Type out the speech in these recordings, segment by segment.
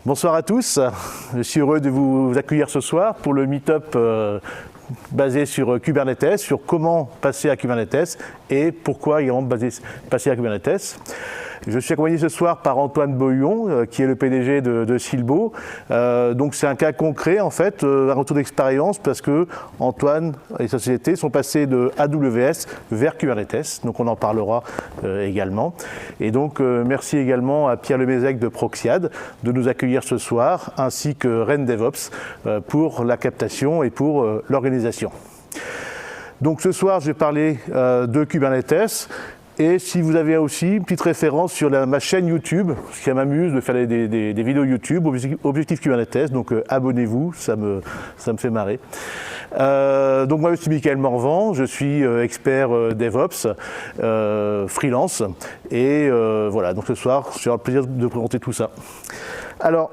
Bonsoir à tous, je suis heureux de vous accueillir ce soir pour le meet-up basé sur Kubernetes, sur comment passer à Kubernetes et pourquoi passer à Kubernetes. Je suis accompagné ce soir par Antoine Bohuillon, qui est le PDG de Silbo. Donc c'est un cas concret en fait, un retour d'expérience parce que Antoine et sa société sont passés de AWS vers Kubernetes. Donc on en parlera également. Et donc merci également à Pierre Lemezec de Proxiad de nous accueillir ce soir, ainsi que Ren DevOps pour la captation et pour l'organisation. Donc ce soir je vais parler de Kubernetes. Et si vous avez aussi une petite référence sur ma chaîne YouTube, ce qui m'amuse de faire des vidéos YouTube, Objectif Kubernetes, donc abonnez-vous, ça me fait marrer. Donc moi je suis Michael Morvan, je suis expert DevOps, freelance, et voilà, donc ce soir j'ai le plaisir de présenter tout ça. Alors,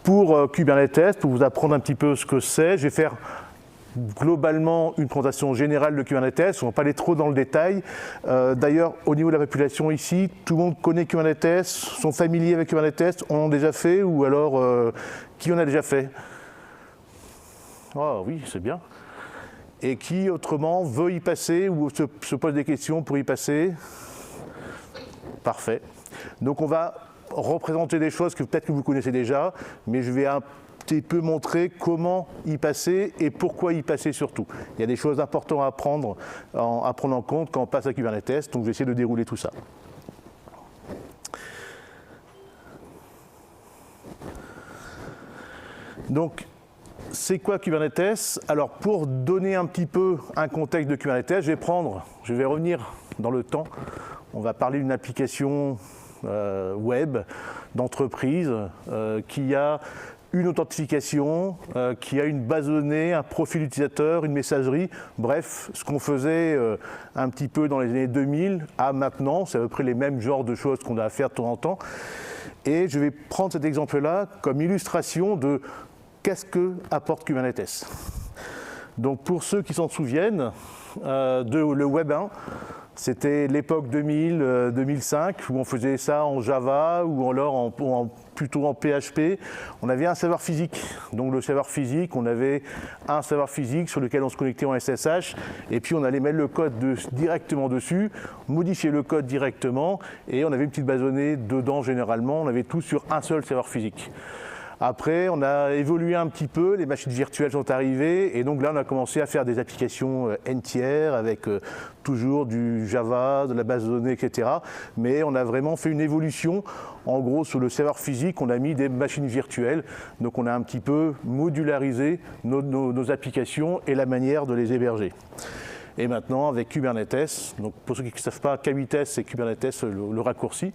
pour Kubernetes, pour vous apprendre un petit peu ce que c'est, je vais faire globalement une présentation générale de Kubernetes, on ne va pas aller trop dans le détail. D'ailleurs, au niveau de la population ici, tout le monde connaît Kubernetes, sont familiers avec Kubernetes, en ont déjà fait ou alors qui en a déjà fait? Oh oui, c'est bien. Et qui autrement veut y passer ou se pose des questions pour y passer? Parfait. Donc on va représenter des choses que peut-être que vous connaissez déjà, mais je vais un petit peu montrer comment y passer et pourquoi y passer surtout. Il y a des choses importantes à prendre en compte quand on passe à Kubernetes, donc je vais essayer de dérouler tout ça. Donc, c'est quoi Kubernetes? Alors, pour donner un petit peu un contexte de Kubernetes, je vais revenir dans le temps. On va parler d'une application web d'entreprise qui a une authentification, qui a une base de données, un profil utilisateur, une messagerie, bref, ce qu'on faisait un petit peu dans les années 2000 à maintenant, c'est à peu près les mêmes genres de choses qu'on a à faire de temps en temps. Et je vais prendre cet exemple-là comme illustration de qu'est-ce que apporte Kubernetes. Donc pour ceux qui s'en souviennent, le Web 1, c'était l'époque 2000-2005 où on faisait ça en Java ou alors plutôt en PHP. On avait un serveur physique. Donc le serveur physique, on avait un serveur physique sur lequel on se connectait en SSH et puis on allait mettre le code directement dessus, modifier le code directement et on avait une petite base de données dedans généralement. On avait tout sur un seul serveur physique. Après, on a évolué un petit peu, les machines virtuelles sont arrivées et donc là, on a commencé à faire des applications entières avec toujours du Java, de la base de données, etc. Mais on a vraiment fait une évolution. En gros, sur le serveur physique, on a mis des machines virtuelles. Donc, on a un petit peu modularisé nos applications et la manière de les héberger. Et maintenant, avec Kubernetes, donc pour ceux qui ne savent pas, K8S, c'est Kubernetes, le raccourci.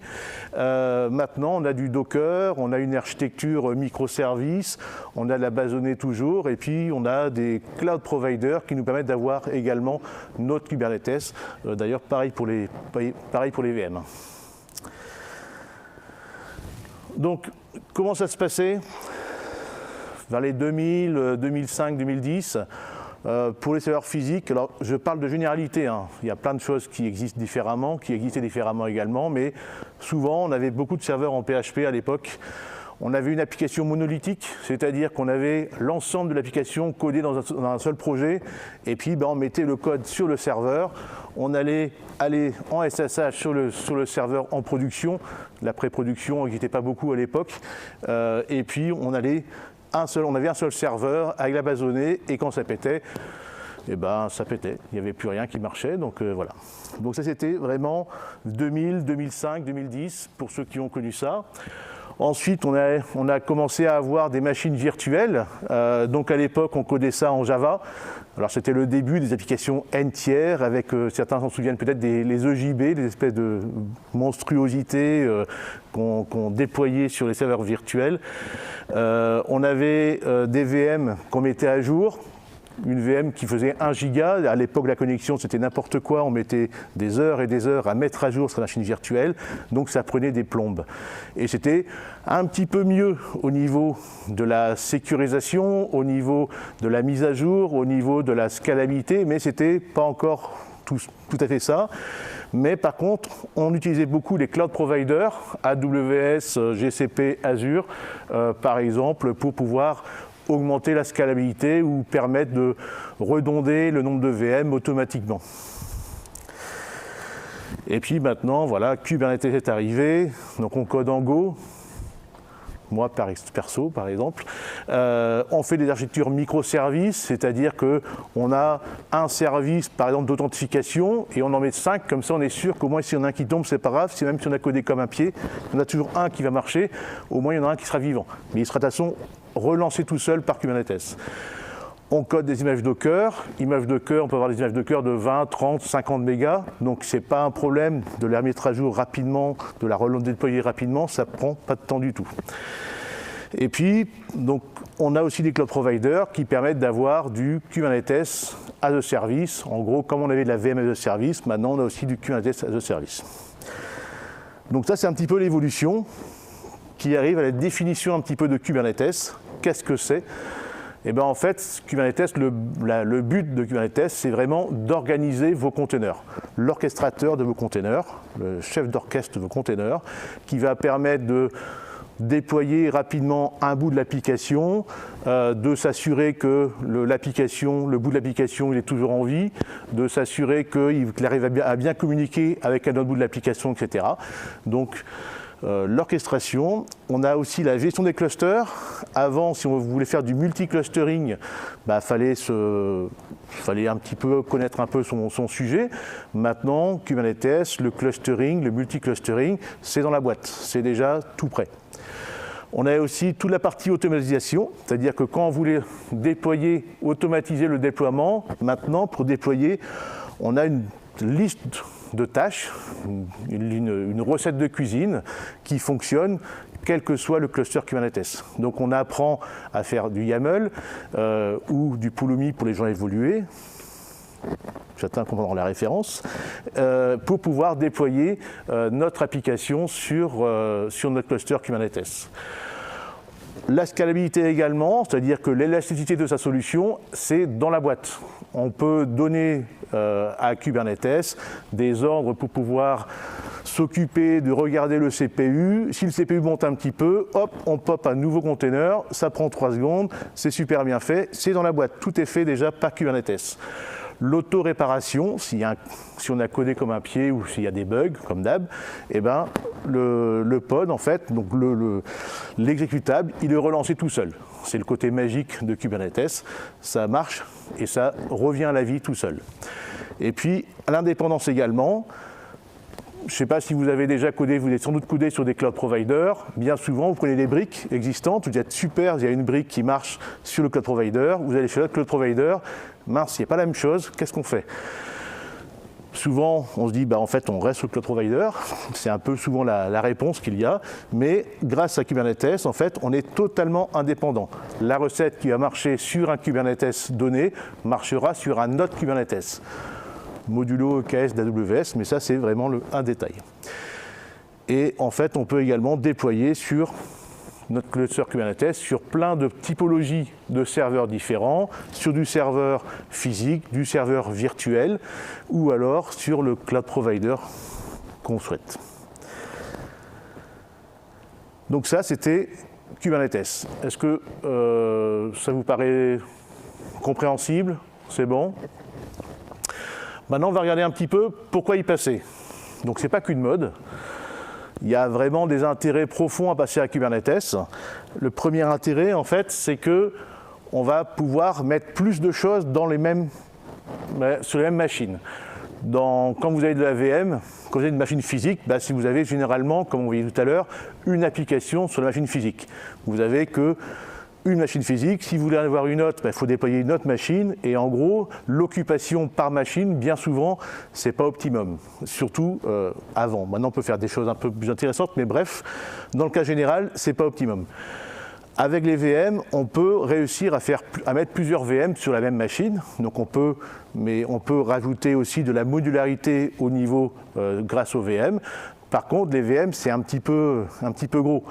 Maintenant, on a du Docker, on a une architecture microservice, on a de la base de données toujours, et puis on a des cloud providers qui nous permettent d'avoir également notre Kubernetes. D'ailleurs, pareil pour les VM. Donc, comment ça se passait vers les 2000, 2005, 2010 pour les serveurs physiques, alors je parle de généralité, hein. Il y a plein de choses qui existaient différemment également, mais souvent on avait beaucoup de serveurs en PHP à l'époque. On avait une application monolithique, c'est-à-dire qu'on avait l'ensemble de l'application codée dans un seul projet, et puis on mettait le code sur le serveur, on allait aller en SSH sur le serveur en production, la pré-production n'existait pas beaucoup à l'époque, et puis on avait un seul serveur avec la base de données et quand ça pétait, ça pétait. Il n'y avait plus rien qui marchait, donc voilà. Donc ça c'était vraiment 2000, 2005, 2010 pour ceux qui ont connu ça. Ensuite, on a commencé à avoir des machines virtuelles. Donc à l'époque, on codait ça en Java. Alors c'était le début des applications entières avec, certains s'en souviennent peut-être, les EJB, des espèces de monstruosités qu'on déployait sur les serveurs virtuels. On avait des VM qu'on mettait à jour. Une VM qui faisait 1 giga, à l'époque la connexion c'était n'importe quoi, on mettait des heures et des heures à mettre à jour sur la machine virtuelle, donc ça prenait des plombes. Et c'était un petit peu mieux au niveau de la sécurisation, au niveau de la mise à jour, au niveau de la scalabilité, mais c'était pas encore tout à fait ça. Mais par contre, on utilisait beaucoup les cloud providers, AWS, GCP, Azure, par exemple, pour pouvoir augmenter la scalabilité ou permettre de redonder le nombre de VM automatiquement. Et puis maintenant, voilà, Kubernetes est arrivé, donc on code en Go. Moi, perso, par exemple. On fait des architectures microservices, c'est-à-dire qu'on a un service, par exemple, d'authentification, et on en met 5, comme ça on est sûr qu'au moins s'il y en a un qui tombe, c'est pas grave, même si on a codé comme un pied, il y en a toujours un qui va marcher, au moins il y en a un qui sera vivant. Mais il sera de toute façon relancé tout seul par Kubernetes. On code des images Docker. Images Docker, on peut avoir des images Docker de 20, 30, 50 mégas. Donc, ce n'est pas un problème de la mettre à jour rapidement, de la déployer rapidement. Ça ne prend pas de temps du tout. Et puis, donc, on a aussi des cloud providers qui permettent d'avoir du Kubernetes as a service. En gros, comme on avait de la VM as a service, maintenant, on a aussi du Kubernetes as a service. Donc, ça, c'est un petit peu l'évolution qui arrive à la définition un petit peu de Kubernetes. Qu'est-ce que c'est ? Et bien en fait, Kubernetes, le but de Kubernetes, c'est vraiment d'organiser vos containers. L'orchestrateur de vos containers, le chef d'orchestre de vos containers, qui va permettre de déployer rapidement un bout de l'application, de s'assurer que le bout de l'application il est toujours en vie, de s'assurer qu'il arrive à bien communiquer avec un autre bout de l'application, etc. Donc, l'orchestration, on a aussi la gestion des clusters. Avant, si on voulait faire du multi-clustering, fallait un petit peu connaître un peu son sujet. Maintenant, Kubernetes, le clustering, le multi-clustering, c'est dans la boîte, c'est déjà tout prêt. On a aussi toute la partie automatisation, c'est-à-dire que quand on voulait automatiser le déploiement, maintenant, pour déployer, on a une liste de tâches, une recette de cuisine qui fonctionne quel que soit le cluster Kubernetes. Donc on apprend à faire du YAML ou du Pulumi pour les gens évolués, certains comprendront la référence, pour pouvoir déployer notre application sur notre cluster Kubernetes. La scalabilité également, c'est-à-dire que l'élasticité de sa solution, c'est dans la boîte. On peut donner à Kubernetes des ordres pour pouvoir s'occuper de regarder le CPU. Si le CPU monte un petit peu, hop, on pop un nouveau container, ça prend 3 secondes, c'est super bien fait, c'est dans la boîte, tout est fait déjà par Kubernetes. L'auto-réparation, si on a codé comme un pied ou s'il y a des bugs, comme d'hab, eh ben, le pod, en fait, donc l'exécutable, il est relancé tout seul. C'est le côté magique de Kubernetes. Ça marche et ça revient à la vie tout seul. Et puis, l'indépendance également. Je ne sais pas si vous avez déjà codé, vous êtes sans doute codé sur des cloud providers. Bien souvent, vous prenez les briques existantes, vous dites super, il y a une brique qui marche sur le cloud provider, vous allez chez l'autre cloud provider, mince, il n'y a pas la même chose, qu'est-ce qu'on fait ? Souvent, on se dit, en fait, on reste sur le cloud provider, c'est un peu souvent la réponse qu'il y a, mais grâce à Kubernetes, en fait, on est totalement indépendant. La recette qui va marcher sur un Kubernetes donné marchera sur un autre Kubernetes. Modulo EKS d'AWS, mais ça c'est vraiment un détail. Et en fait, on peut également déployer sur notre cluster Kubernetes sur plein de typologies de serveurs différents, sur du serveur physique, du serveur virtuel, ou alors sur le cloud provider qu'on souhaite. Donc ça, c'était Kubernetes. Est-ce que ça vous paraît compréhensible? C'est bon? Maintenant, on va regarder un petit peu pourquoi y passer. Donc, ce n'est pas qu'une mode. Il y a vraiment des intérêts profonds à passer à Kubernetes. Le premier intérêt, en fait, c'est qu'on va pouvoir mettre plus de choses sur les mêmes machines. Quand vous avez de la VM, quand vous avez une machine physique, si vous avez généralement, comme on voyait tout à l'heure, une application sur la machine physique. Vous n'avez que une machine physique. Si vous voulez en avoir une autre, il faut déployer une autre machine. Et en gros, l'occupation par machine, bien souvent, ce n'est pas optimum. Surtout avant. Maintenant, on peut faire des choses un peu plus intéressantes, mais bref, dans le cas général, ce n'est pas optimum. Avec les VM, on peut réussir à mettre plusieurs VM sur la même machine. Donc on peut rajouter aussi de la modularité au niveau grâce aux VM. Par contre, les VM, c'est un petit peu gros.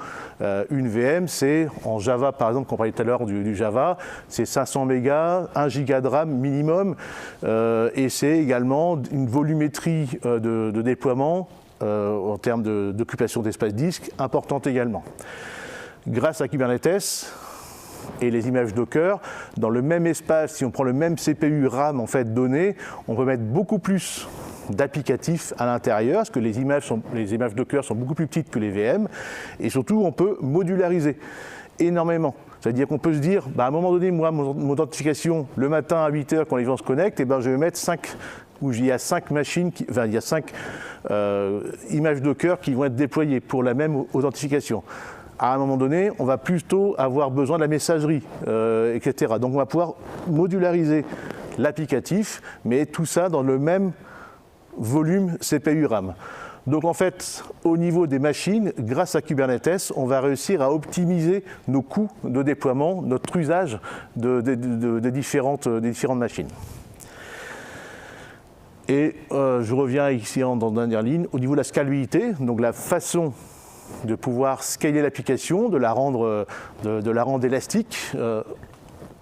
Une VM, c'est en Java, par exemple, qu'on parlait tout à l'heure du Java, c'est 500 mégas, 1 giga de RAM minimum, et c'est également une volumétrie de déploiement en termes d'occupation d'espace disque importante également. Grâce à Kubernetes et les images Docker, dans le même espace, si on prend le même CPU RAM en fait donné, on peut mettre beaucoup plus d'applicatifs à l'intérieur, parce que les images Docker sont beaucoup plus petites que les VM, et surtout on peut modulariser énormément. C'est-à-dire qu'on peut se dire, à un moment donné, moi, mon authentification, le matin à 8h, quand les gens se connectent, je vais mettre 5, où il y a 5 machines, il y a 5 images Docker qui vont être déployées pour la même authentification. À un moment donné, on va plutôt avoir besoin de la messagerie, etc. Donc on va pouvoir modulariser l'applicatif, mais tout ça dans le même volume CPU RAM. Donc en fait, au niveau des machines, grâce à Kubernetes, on va réussir à optimiser nos coûts de déploiement, notre usage des différentes machines. Et je reviens ici dans la dernière ligne, au niveau de la scalabilité, donc la façon de pouvoir scaler l'application, de la rendre élastique.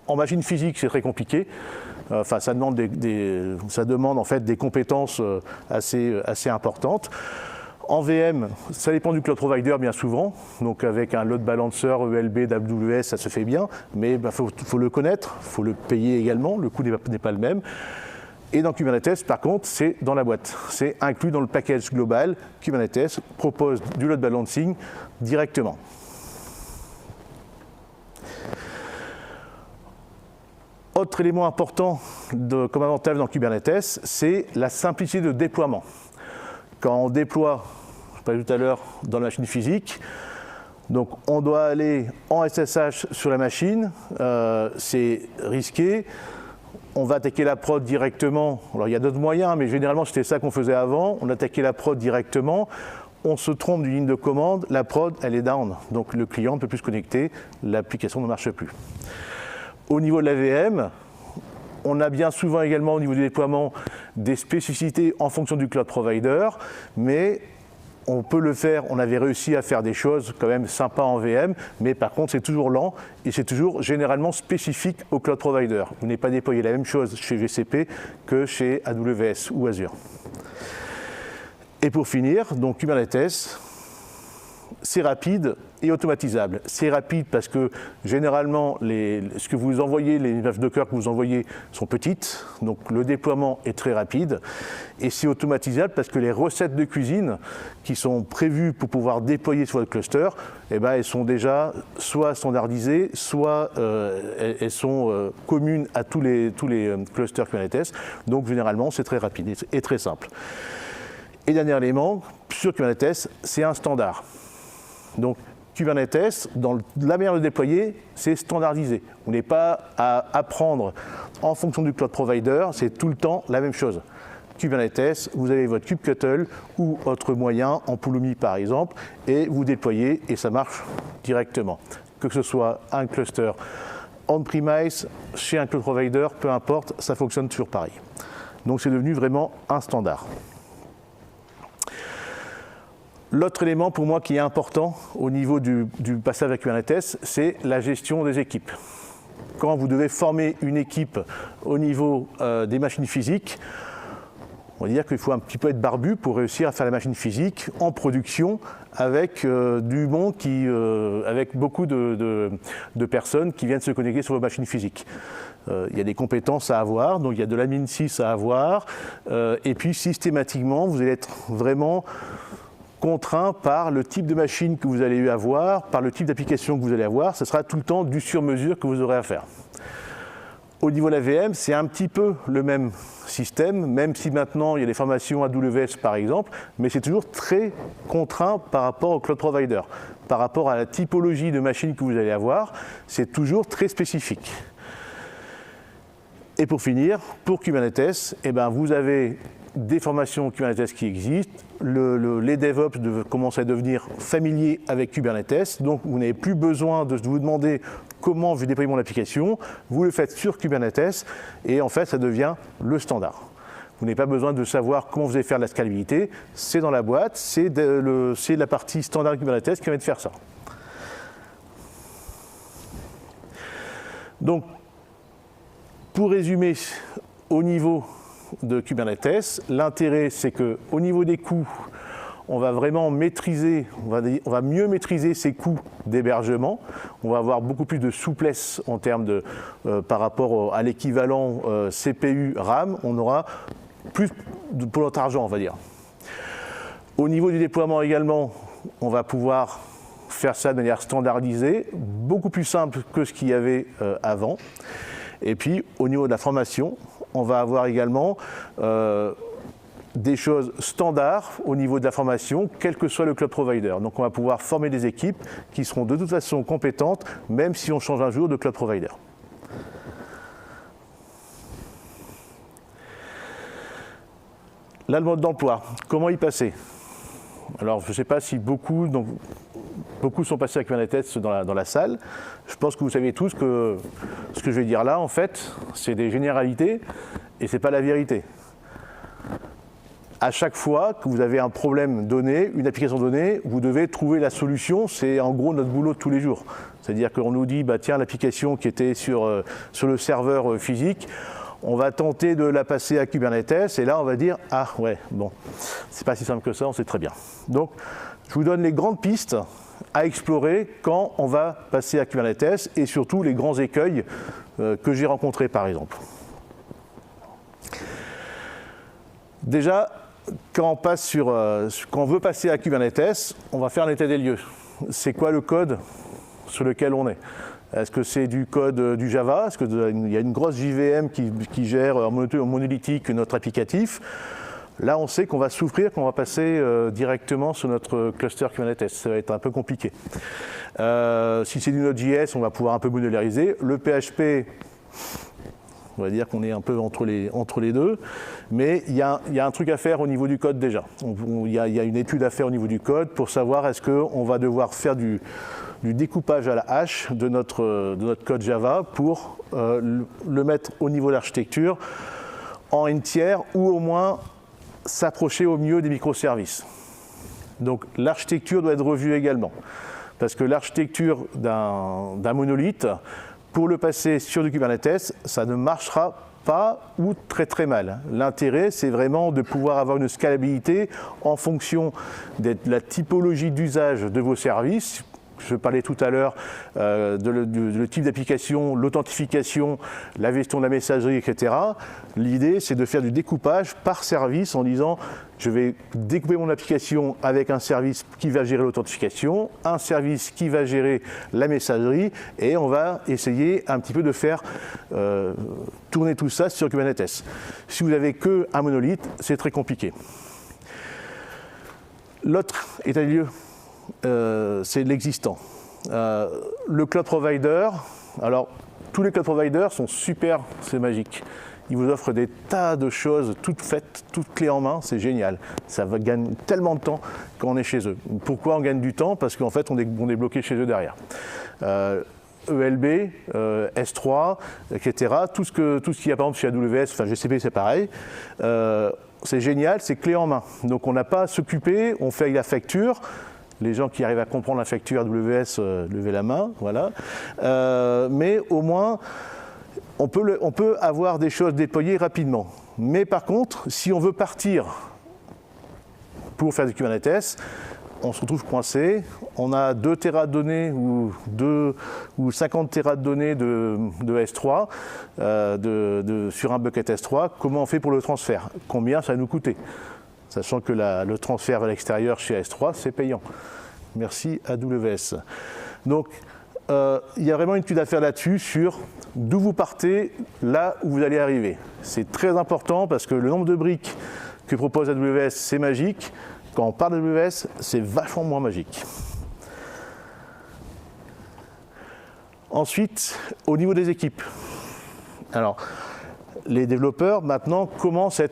En machine physique, c'est très compliqué. Enfin, ça demande en fait des compétences assez importantes. En VM, ça dépend du cloud provider bien souvent. Donc avec un load balancer ELB d'AWS, ça se fait bien, mais faut le connaître, il faut le payer également, le coût n'est pas le même. Et dans Kubernetes, par contre, c'est dans la boîte. C'est inclus dans le package global. Kubernetes propose du load balancing directement. Autre élément important comme avantage dans Kubernetes, c'est la simplicité de déploiement. Quand on déploie, je parlais tout à l'heure, dans la machine physique, donc on doit aller en SSH sur la machine, c'est risqué. On va attaquer la prod directement. Alors il y a d'autres moyens, mais généralement c'était ça qu'on faisait avant. On attaquait la prod directement. On se trompe d'une ligne de commande, la prod elle est down. Donc le client ne peut plus se connecter, l'application ne marche plus. Au niveau de la VM, on a bien souvent également au niveau du déploiement des spécificités en fonction du cloud provider, mais on peut le faire, on avait réussi à faire des choses quand même sympas en VM, mais par contre c'est toujours lent et c'est toujours généralement spécifique au cloud provider. Vous n'avez pas déployé la même chose chez GCP que chez AWS ou Azure. Et pour finir, donc Kubernetes, c'est rapide et automatisable. C'est rapide parce que généralement, ce que vous envoyez, les images Docker que vous envoyez sont petites, donc le déploiement est très rapide. Et c'est automatisable parce que les recettes de cuisine qui sont prévues pour pouvoir déployer sur votre cluster, elles sont déjà soit standardisées, soit elles sont communes à tous les clusters Kubernetes. Donc généralement, c'est très rapide et très simple. Et dernier élément, sur Kubernetes, c'est un standard. Donc Kubernetes, dans la manière de déployer, c'est standardisé. Vous n'avez pas à apprendre en fonction du cloud provider, c'est tout le temps la même chose. Kubernetes, vous avez votre kubectl ou autre moyen, en Pulumi par exemple, et vous déployez et ça marche directement. Que ce soit un cluster on-premise, chez un cloud provider, peu importe, ça fonctionne toujours pareil. Donc c'est devenu vraiment un standard. L'autre élément pour moi qui est important au niveau du passage à Kubernetes, c'est la gestion des équipes. Quand vous devez former une équipe au niveau des machines physiques, on va dire qu'il faut un petit peu être barbu pour réussir à faire la machine physique en production avec du monde avec beaucoup de personnes qui viennent se connecter sur vos machines physiques. Il y a des compétences à avoir, donc il y a de l'admin 6 à avoir, et puis systématiquement, vous allez être vraiment contraint par le type de machine que vous allez avoir, par le type d'application que vous allez avoir, ce sera tout le temps du sur-mesure que vous aurez à faire. Au niveau de la VM, c'est un petit peu le même système, même si maintenant il y a des formations AWS par exemple, mais c'est toujours très contraint par rapport au cloud provider. Par rapport à la typologie de machine que vous allez avoir, c'est toujours très spécifique. Et pour finir, pour Kubernetes, vous avez des formations Kubernetes qui existent, les DevOps commencent à devenir familiers avec Kubernetes, donc vous n'avez plus besoin de vous demander comment je vais déployer mon application, vous le faites sur Kubernetes et en fait ça devient le standard. Vous n'avez pas besoin de savoir comment vous allez faire de la scalabilité. C'est dans la boîte, c'est la partie standard Kubernetes qui permet de faire ça. Donc, pour résumer, au niveau de Kubernetes, l'intérêt, c'est qu'au niveau des coûts, on va vraiment maîtriser, on va mieux maîtriser ces coûts d'hébergement. On va avoir beaucoup plus de souplesse en termes de, par rapport à l'équivalent CPU RAM. On aura plus pour notre argent, on va dire. Au niveau du déploiement également, on va pouvoir faire ça de manière standardisée, beaucoup plus simple que ce qu'il y avait avant. Et puis, au niveau de la formation, on va avoir également des choses standards au niveau de la formation, quel que soit le cloud provider. Donc on va pouvoir former des équipes qui seront de toute façon compétentes, même si on change un jour de cloud provider. Là, le mode d'emploi, comment y passer? Alors, je ne sais pas si beaucoup sont passés à Kubernetes dans la salle. Je pense que vous savez tous que ce que je vais dire là, en fait, c'est des généralités et ce n'est pas la vérité. À chaque fois que vous avez un problème donné, une application donnée, vous devez trouver la solution. C'est en gros notre boulot de tous les jours. C'est-à-dire qu'on nous dit, bah, tiens, l'application qui était sur le serveur physique, on va tenter de la passer à Kubernetes. Et là, on va dire, ah ouais, bon, c'est pas si simple que ça, on sait très bien. Donc, je vous donne les grandes pistes à explorer quand on va passer à Kubernetes et surtout les grands écueils que j'ai rencontrés, par exemple. Déjà, quand on veut passer à Kubernetes, on va faire un état des lieux. C'est quoi le code sur lequel on est? Est-ce que c'est du code du Java? Est-ce qu'il y a une grosse JVM qui gère en monolithique notre applicatif? Là, on sait qu'on va souffrir quand on va passer directement sur notre cluster Kubernetes. Ça va être un peu compliqué. Si c'est du Node.js, on va pouvoir un peu modulariser. Le PHP, on va dire qu'on est un peu entre les deux, mais il y a un truc à faire au niveau du code déjà. Il y a une étude à faire au niveau du code pour savoir est-ce qu'on va devoir faire du découpage à la hache de notre code Java pour le mettre au niveau de l'architecture en N tiers ou au moins s'approcher au mieux des microservices. Donc l'architecture doit être revue également, parce que l'architecture d'un monolithe, pour le passer sur du Kubernetes, ça ne marchera pas ou très très mal. L'intérêt, c'est vraiment de pouvoir avoir une scalabilité en fonction de la typologie d'usage de vos services. Je parlais tout à l'heure le type d'application, l'authentification, la gestion de la messagerie, etc. L'idée, c'est de faire du découpage par service en disant je vais découper mon application avec un service qui va gérer l'authentification, un service qui va gérer la messagerie, et on va essayer un petit peu de faire tourner tout ça sur Kubernetes. Si vous n'avez qu'un monolithe, c'est très compliqué. L'autre état des lieux, c'est l'existant. Le cloud provider, alors tous les cloud providers sont super, c'est magique. Ils vous offrent des tas de choses toutes faites, toutes clés en main, c'est génial. Ça va gagner tellement de temps quand on est chez eux. Pourquoi on gagne du temps? Parce qu'en fait, on est bloqué chez eux derrière. ELB, S3, etc. Tout ce qu'il y a par exemple chez AWS, enfin GCP c'est pareil. C'est génial, c'est clé en main. Donc on n'a pas à s'occuper, on fait la facture. Les gens qui arrivent à comprendre la facture AWS, levez la main, voilà. Mais au moins, on peut avoir des choses déployées rapidement. Mais par contre, si on veut partir pour faire du Kubernetes, on se retrouve coincé. On a 2 Tera de données ou 50 Tera de données de S3 sur un bucket S3. Comment on fait pour le transfert? Combien ça va nous coûter? Sachant que le transfert vers l'extérieur chez S3, c'est payant. Merci AWS. Donc, il y a vraiment une étude à faire là-dessus sur d'où vous partez, là où vous allez arriver. C'est très important parce que le nombre de briques que propose AWS, c'est magique. Quand on parle d'AWS, c'est vachement moins magique. Ensuite, au niveau des équipes. Alors, les développeurs maintenant commencent à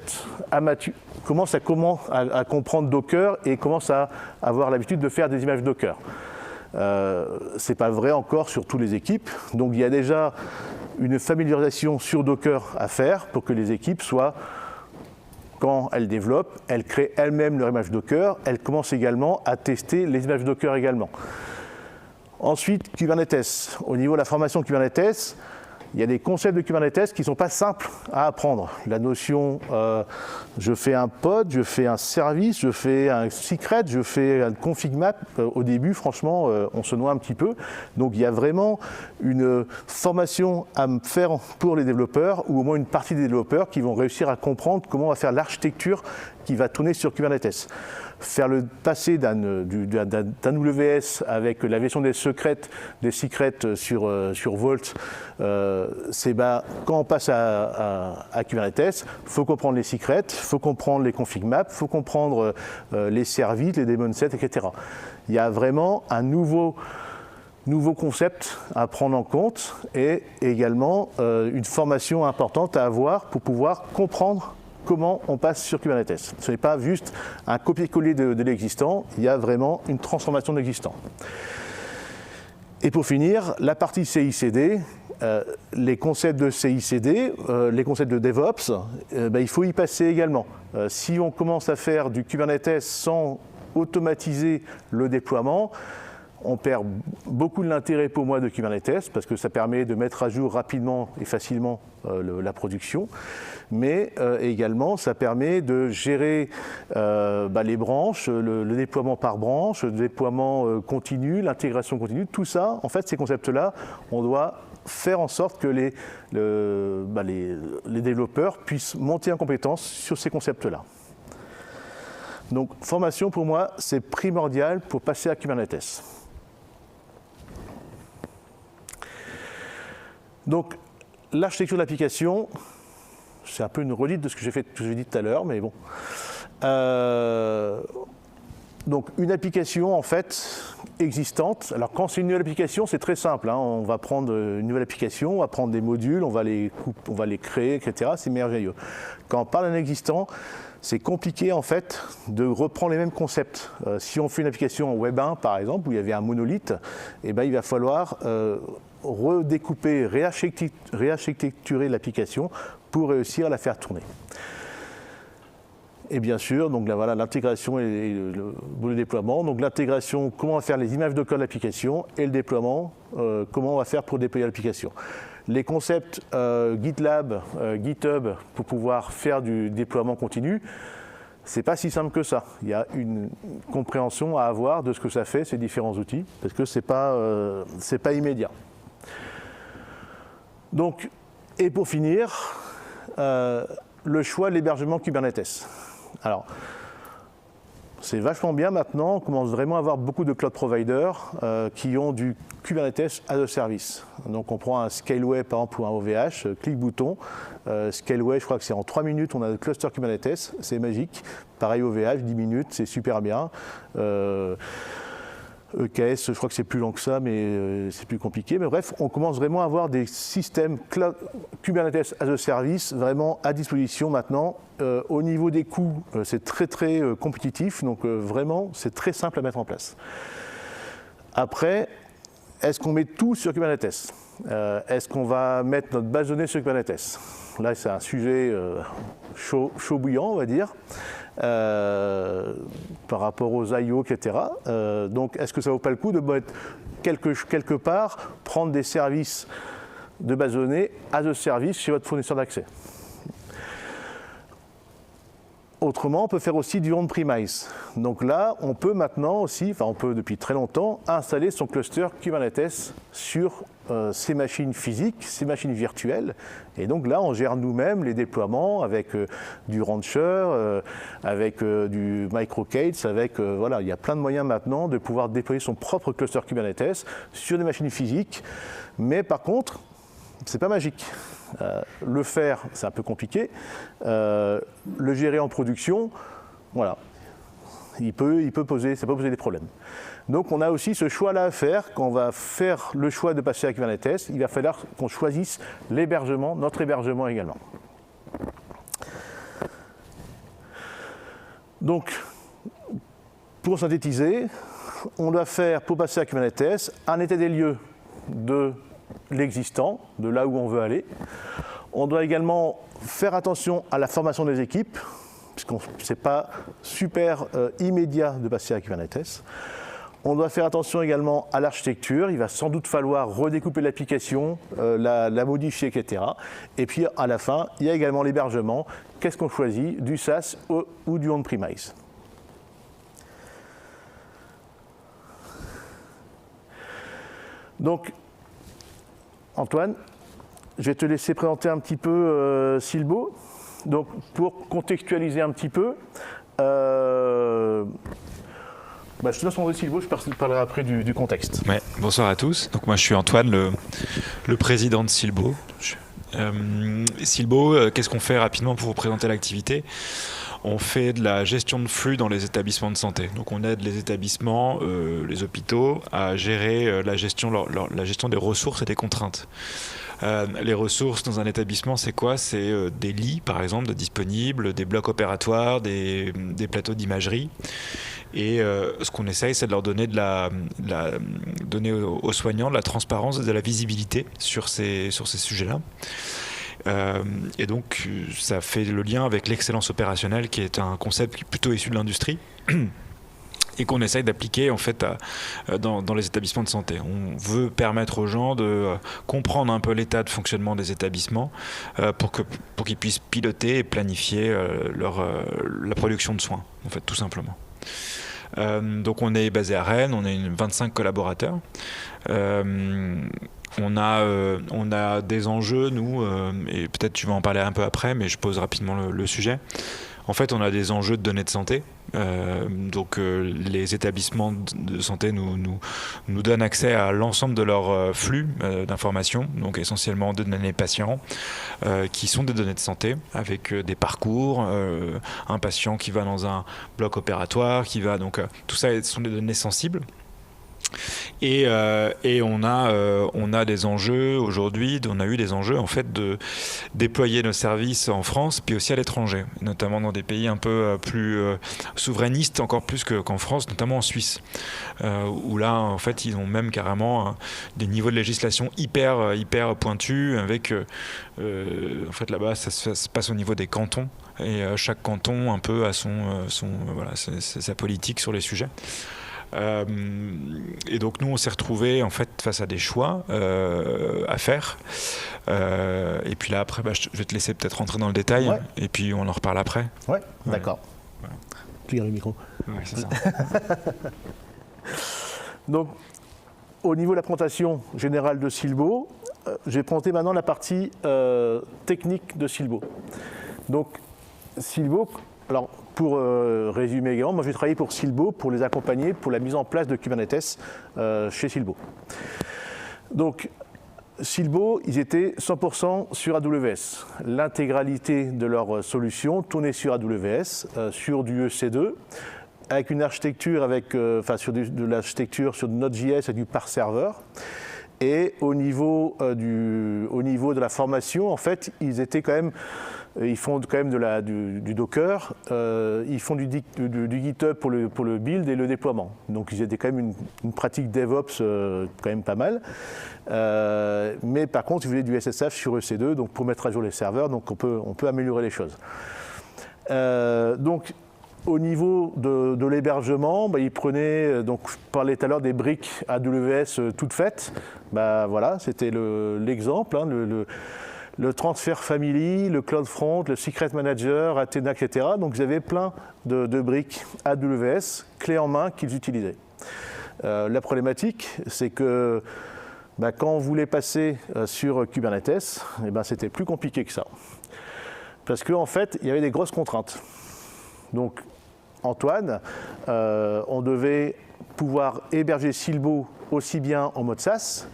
comprendre Docker et commencent à avoir l'habitude de faire des images Docker. Ce n'est pas vrai encore sur toutes les équipes, donc il y a déjà une familiarisation sur Docker à faire pour que les équipes soient quand elle développe, elle crée elle-même leur image Docker, elle commence également à tester les images Docker également. Ensuite, Kubernetes. Au niveau de la formation Kubernetes, il y a des concepts de Kubernetes qui ne sont pas simples à apprendre. La notion, je fais un pod, je fais un service, je fais un secret, je fais un config map. Au début, franchement, on se noie un petit peu. Donc il y a vraiment une formation à faire pour les développeurs, ou au moins une partie des développeurs qui vont réussir à comprendre comment on va faire l'architecture qui va tourner sur Kubernetes. Faire le passer d'un WS avec la version des secrets sur Vault, quand on passe à Kubernetes, il faut comprendre les secrets, il faut comprendre les config maps, il faut comprendre les services, les daemon sets, etc. Il y a vraiment un nouveau concept à prendre en compte et également une formation importante à avoir pour pouvoir comprendre comment on passe sur Kubernetes. Ce n'est pas juste un copier-coller de l'existant, il y a vraiment une transformation de l'existant. Et pour finir, la partie CI/CD, les concepts de CI/CD, les concepts de DevOps, il faut y passer également. Si on commence à faire du Kubernetes sans automatiser le déploiement, on perd beaucoup de l'intérêt pour moi de Kubernetes parce que ça permet de mettre à jour rapidement et facilement la production, mais également ça permet de gérer les branches, le déploiement par branche, le déploiement continu, l'intégration continue, tout ça, en fait ces concepts-là, on doit faire en sorte que les développeurs puissent monter en compétence sur ces concepts-là. Donc formation pour moi c'est primordial pour passer à Kubernetes. Donc, l'architecture de l'application, c'est un peu une redite de ce que j'ai dit tout à l'heure, mais bon. Donc, une application, en fait, existante. Alors, quand c'est une nouvelle application, c'est très simple. On va prendre une nouvelle application, on va prendre des modules, on va les créer, etc. C'est merveilleux. Quand on parle d'un existant, c'est compliqué, en fait, de reprendre les mêmes concepts. Si on fait une application Web 1, par exemple, où il y avait un monolithe, il va falloir redécouper, réarchitecturer l'application pour réussir à la faire tourner. Et bien sûr, donc là, voilà, l'intégration et le déploiement. Donc l'intégration, comment on va faire les images de code de l'application, et le déploiement, comment on va faire pour déployer l'application. Les concepts GitLab, GitHub, pour pouvoir faire du déploiement continu, c'est pas si simple que ça. Il y a une compréhension à avoir de ce que ça fait, ces différents outils, parce que c'est pas immédiat. Donc, et pour finir, le choix de l'hébergement Kubernetes. Alors, c'est vachement bien maintenant, on commence vraiment à avoir beaucoup de cloud providers qui ont du Kubernetes as a service. Donc on prend un Scaleway par exemple ou un OVH, clic-bouton. Scaleway, je crois que c'est en 3 minutes, on a le cluster Kubernetes, c'est magique. Pareil OVH, 10 minutes, c'est super bien. EKS, je crois que c'est plus long que ça, mais c'est plus compliqué. Mais bref, on commence vraiment à avoir des systèmes cloud, Kubernetes as a service vraiment à disposition maintenant. Au niveau des coûts, c'est très très compétitif, donc vraiment c'est très simple à mettre en place. Après, est-ce qu'on met tout sur Kubernetes? Est-ce qu'on va mettre notre base de données sur Kubernetes? Là, c'est un sujet chaud bouillant, on va dire. Par rapport aux I/O, etc. Donc, est-ce que ça vaut pas le coup de mettre quelque part, prendre des services de base de données as a service chez votre fournisseur d'accès? Autrement, on peut faire aussi du on-premise. Donc là, on peut maintenant aussi, enfin on peut depuis très longtemps, installer son cluster Kubernetes sur ces machines physiques, ces machines virtuelles. Et donc là, on gère nous-mêmes les déploiements avec du Rancher, avec du MicroK8, avec voilà, il y a plein de moyens maintenant de pouvoir déployer son propre cluster Kubernetes sur des machines physiques. Mais par contre, c'est pas magique. Le faire, c'est un peu compliqué. Le gérer en production, voilà, ça peut poser des problèmes. Donc on a aussi ce choix-là à faire. Quand on va faire le choix de passer à Kubernetes, il va falloir qu'on choisisse l'hébergement, notre hébergement également. Donc, pour synthétiser, on doit faire, pour passer à Kubernetes, un état des lieux de l'existant, de là où on veut aller. On doit également faire attention à la formation des équipes, puisque ce n'est pas super immédiat de passer à Kubernetes. On doit faire attention également à l'architecture. Il va sans doute falloir redécouper l'application, la modifier, etc. Et puis à la fin, il y a également l'hébergement. Qu'est-ce qu'on choisit, du SaaS ou du on-premise? Donc, Antoine, je vais te laisser présenter un petit peu Silbo. Donc, pour contextualiser un petit peu, je te laisse en Silbo, je parlerai après du contexte. Ouais, bonsoir à tous. Donc moi je suis Antoine, le président de Silbo. Silbo, qu'est-ce qu'on fait rapidement pour vous présenter l'activité? On fait de la gestion de flux dans les établissements de santé. Donc on aide les établissements, les hôpitaux à gérer la gestion des ressources et des contraintes. Les ressources dans un établissement, c'est quoi? C'est des lits, par exemple, de disponibles, des blocs opératoires, des plateaux d'imagerie. Et ce qu'on essaye, c'est de leur donner donner aux soignants de la transparence et de la visibilité sur ces sujets-là. Et donc, ça fait le lien avec l'excellence opérationnelle, qui est un concept plutôt issu de l'industrie. Et qu'on essaye d'appliquer en fait dans les établissements de santé. On veut permettre aux gens de comprendre un peu l'état de fonctionnement des établissements pour qu'ils puissent piloter et planifier la production de soins, en fait, tout simplement. Donc on est basé à Rennes, on est 25 collaborateurs. On a des enjeux, nous, et peut-être tu vas en parler un peu après, mais je pose rapidement le sujet. En fait, on a des enjeux de données de santé. Donc les établissements de santé nous donnent accès à l'ensemble de leur flux d'informations, donc essentiellement de données patients, qui sont des données de santé, avec des parcours, un patient qui va dans un bloc opératoire, donc tout ça sont des données sensibles. Et on a des enjeux aujourd'hui, on a eu des enjeux en fait de déployer nos services en France puis aussi à l'étranger, notamment dans des pays un peu plus souverainistes, encore plus qu'en France, notamment en Suisse, où là en fait ils ont même carrément des niveaux de législation hyper pointus, avec en fait là-bas ça se passe au niveau des cantons, et chaque canton un peu a sa politique sur les sujets. Et donc nous on s'est retrouvés en fait face à des choix à faire, et puis là après je vais te laisser peut-être rentrer dans le détail, ouais. Et puis on en reparle après. Ouais, d'accord. Ouais. Tu gardes le micro. Ouais, c'est ça. Donc au niveau de la présentation générale de Silbo, je vais présenter maintenant la partie technique de Silbo. Donc Silbo, alors pour résumer également, moi je vais travailler pour Silbo pour les accompagner pour la mise en place de Kubernetes chez Silbo. Donc Silbo, ils étaient 100% sur AWS. L'intégralité de leur solution tournait sur AWS, sur du EC2, avec une architecture de l'architecture sur Node.js et du par serveur. Et au niveau de la formation, en fait, ils font quand même du Docker, ils font du GitHub pour le build et le déploiement. Donc ils étaient quand même une pratique DevOps quand même pas mal. Mais par contre, ils voulaient du SSH sur EC2, donc pour mettre à jour les serveurs, donc on peut améliorer les choses. Donc au niveau de l'hébergement, ils prenaient, donc je parlais tout à l'heure des briques AWS toutes faites. Voilà, c'était l'exemple, hein, le Transfer Family, le CloudFront, le Secret Manager, Athena, etc. Donc ils avaient plein de briques AWS, clés en main qu'ils utilisaient. La problématique, c'est que quand on voulait passer sur Kubernetes, c'était plus compliqué que ça. Parce qu'en fait, il y avait des grosses contraintes. Donc Antoine, on devait pouvoir héberger Silbo aussi bien en mode SaaS.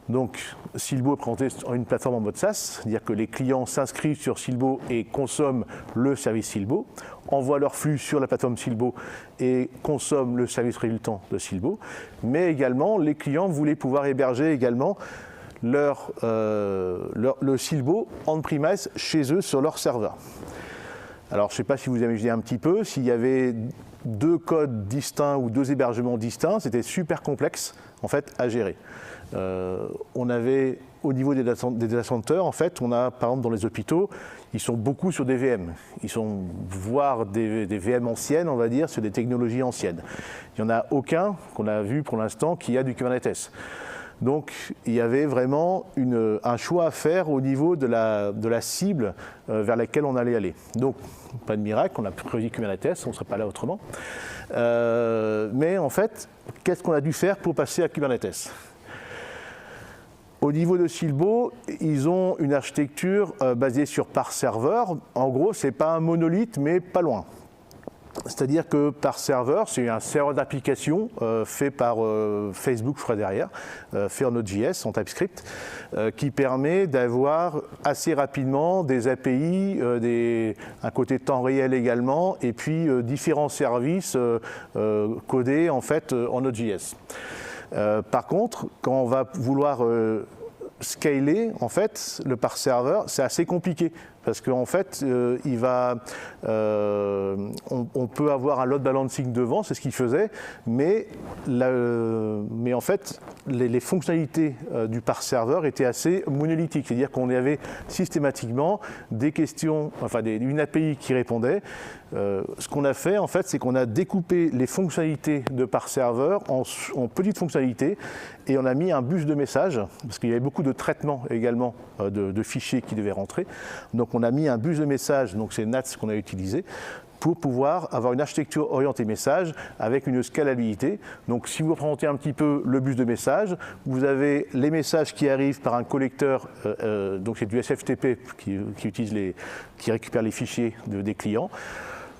Donc Silbo est présenté en une plateforme en mode SaaS, c'est-à-dire que les clients s'inscrivent sur Silbo et consomment le service Silbo, envoient leur flux sur la plateforme Silbo et consomment le service résultant de Silbo. Mais également, les clients voulaient pouvoir héberger également le Silbo on-premise chez eux sur leur serveur. Alors, je ne sais pas si vous imaginez un petit peu, s'il y avait 2 codes distincts ou 2 hébergements distincts, c'était super complexe en fait à gérer. On avait au niveau des data centers, en fait, on a par exemple dans les hôpitaux, ils sont beaucoup sur des VM. Ils sont voire des VM anciennes, on va dire, sur des technologies anciennes. Il n'y en a aucun qu'on a vu pour l'instant qui a du Kubernetes. Donc il y avait vraiment un choix à faire au niveau de la cible vers laquelle on allait aller. Donc pas de miracle, on a choisi Kubernetes, on ne serait pas là autrement. Mais en fait, qu'est-ce qu'on a dû faire pour passer à Kubernetes ? Au niveau de Silbo, ils ont une architecture basée sur par serveur. En gros, ce n'est pas un monolithe, mais pas loin. C'est-à-dire que par serveur, c'est un serveur d'application fait par Facebook, je crois derrière, fait en Node.js, en TypeScript, qui permet d'avoir assez rapidement des API, un côté temps réel également, et puis différents services codés en fait en Node.js. Par contre, quand on va vouloir scaler, en fait, le par serveur, c'est assez compliqué. Parce qu'en fait, on peut avoir un load balancing devant, c'est ce qu'il faisait, mais en fait, les fonctionnalités du par serveur étaient assez monolithiques, c'est-à-dire qu'on avait systématiquement des questions, enfin une API qui répondait. Ce qu'on a fait, en fait, c'est qu'on a découpé les fonctionnalités de par serveur en petites fonctionnalités et on a mis un bus de messages, parce qu'il y avait beaucoup de traitements également de fichiers qui devaient rentrer. Donc on a mis un bus de messages, donc c'est NATS qu'on a utilisé, pour pouvoir avoir une architecture orientée message avec une scalabilité. Donc si vous représentez un petit peu le bus de messages, vous avez les messages qui arrivent par un collecteur, donc c'est du SFTP qui récupère les fichiers des clients.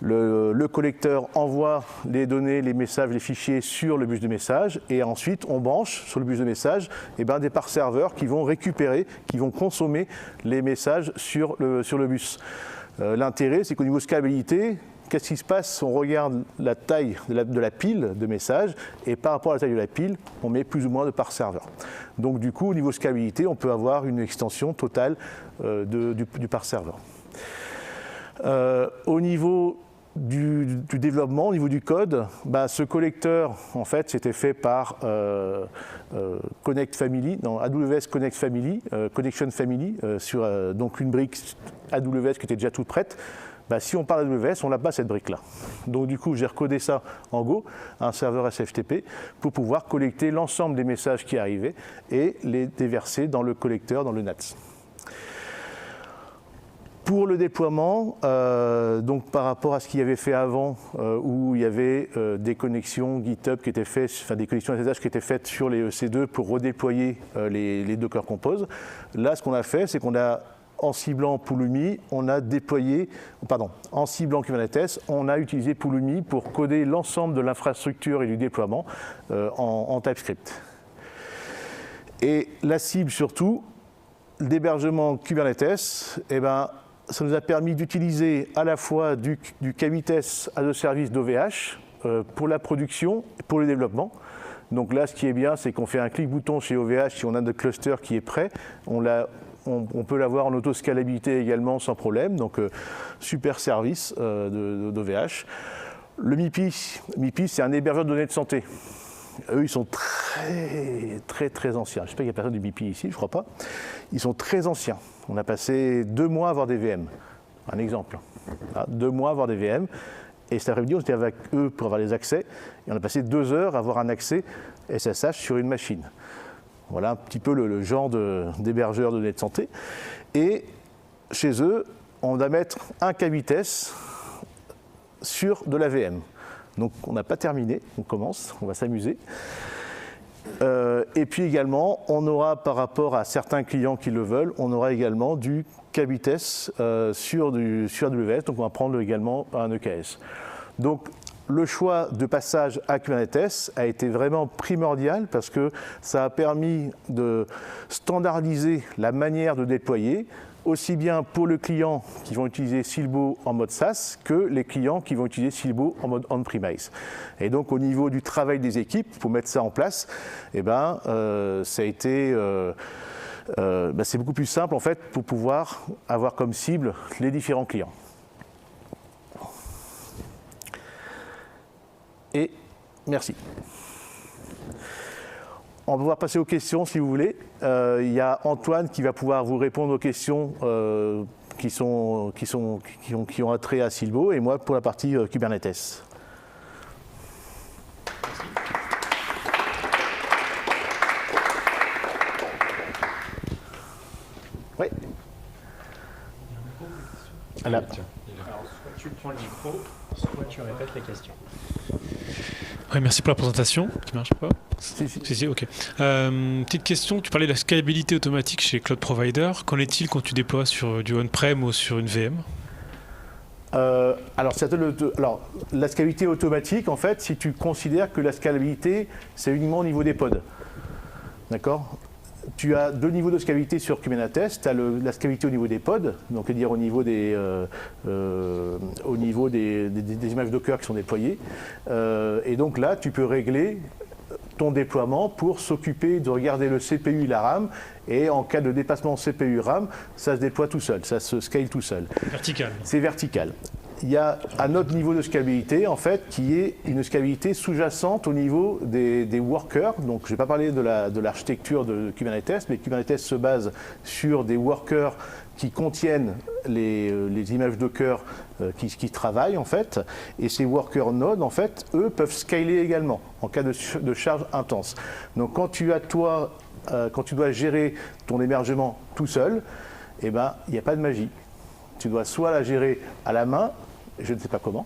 Le collecteur envoie les données, les messages, les fichiers sur le bus de message et ensuite on branche sur le bus de message des par serveurs qui vont récupérer, qui vont consommer les messages sur le bus. L'intérêt, c'est qu'au niveau scalabilité, qu'est-ce qui se passe? On regarde la taille de la pile de messages et par rapport à la taille de la pile, on met plus ou moins de par serveur. Donc du coup, au niveau scalabilité, on peut avoir une extension totale du par serveur. Au niveau du développement, au niveau du code, ce collecteur, en fait, c'était fait par Connect Family, dans AWS Connect Family, Connection Family, sur donc une brique AWS qui était déjà toute prête. Si on parle d'AWS, on n'a pas cette brique-là. Donc du coup, j'ai recodé ça en Go, un serveur SFTP, pour pouvoir collecter l'ensemble des messages qui arrivaient et les déverser dans le collecteur, dans le NATS. Pour le déploiement, donc par rapport à ce qu'il y avait fait avant, où il y avait des connexions GitHub qui étaient faites, enfin des connexions SSH qui étaient faites sur les EC2 pour redéployer les Docker Compose. Là, ce qu'on a fait, c'est qu'on a, en ciblant Pulumi, en ciblant Kubernetes, on a utilisé Pulumi pour coder l'ensemble de l'infrastructure et du déploiement en TypeScript. Et la cible surtout, l'hébergement Kubernetes, ça nous a permis d'utiliser à la fois du K8s as a service d'OVH pour la production et pour le développement. Donc là, ce qui est bien, c'est qu'on fait un clic-bouton chez OVH si on a notre cluster qui est prêt. On peut l'avoir en auto-scalabilité également sans problème. Donc, super service d'OVH. Le MIPI, c'est un hébergeur de données de santé. Eux, ils sont très anciens. J'espère qu'il n'y a personne du MIPI ici, je ne crois pas. Ils sont très anciens. On a passé 2 mois à avoir des VM. Un exemple. 2 mois à avoir des VM. Et cet après-midi, on était avec eux pour avoir les accès. Et on a passé 2 heures à avoir un accès SSH sur une machine. Voilà un petit peu le genre d'hébergeur de données de santé. Et chez eux, on va mettre un K8s sur de la VM. Donc on n'a pas terminé, on commence, on va s'amuser. Et puis également, on aura par rapport à certains clients qui le veulent, on aura également du K8s sur AWS, donc on va prendre également un EKS. Donc le choix de passage à Kubernetes a été vraiment primordial parce que ça a permis de standardiser la manière de déployer, aussi bien pour le client qui vont utiliser Silbo en mode SaaS que les clients qui vont utiliser Silbo en mode on-premise. Et donc au niveau du travail des équipes, pour mettre ça en place, ça a été... c'est beaucoup plus simple en fait pour pouvoir avoir comme cible les différents clients. et merci. On va pouvoir passer aux questions si vous voulez. Il y a Antoine qui va pouvoir vous répondre aux questions qui ont attrait à Silbo et moi pour la partie Kubernetes. Oui. Alors, soit tu prends le micro, soit tu répètes les questions. Oui, merci pour la présentation, qui marche pas. Si, ok. Petite question, tu parlais de la scalabilité automatique chez Cloud Provider. Qu'en est-il quand tu déploies sur du on-prem ou sur une VM ? Alors, la scalabilité automatique, en fait, si tu considères que la scalabilité, c'est uniquement au niveau des pods. D'accord ? Tu as deux niveaux de scalabilité sur Kubernetes. Tu as la scalabilité au niveau des pods, donc c'est-à-dire au niveau des images Docker qui sont déployées. Et donc là, tu peux régler ton déploiement pour s'occuper de regarder le CPU et la RAM. Et en cas de dépassement CPU-RAM, ça se déploie tout seul, ça se scale tout seul. Vertical. C'est vertical. Il y a un autre niveau de scalabilité, en fait, qui est une scalabilité sous-jacente au niveau des workers. Donc, je ne vais pas parler de l'architecture de Kubernetes, mais Kubernetes se base sur des workers qui contiennent les images Docker qui travaillent, en fait. Et ces worker nodes, en fait, eux, peuvent scaler également en cas de charge intense. Donc, quand tu dois gérer ton hébergement tout seul, eh ben, il n'y a pas de magie. Tu dois soit la gérer à la main, je ne sais pas comment,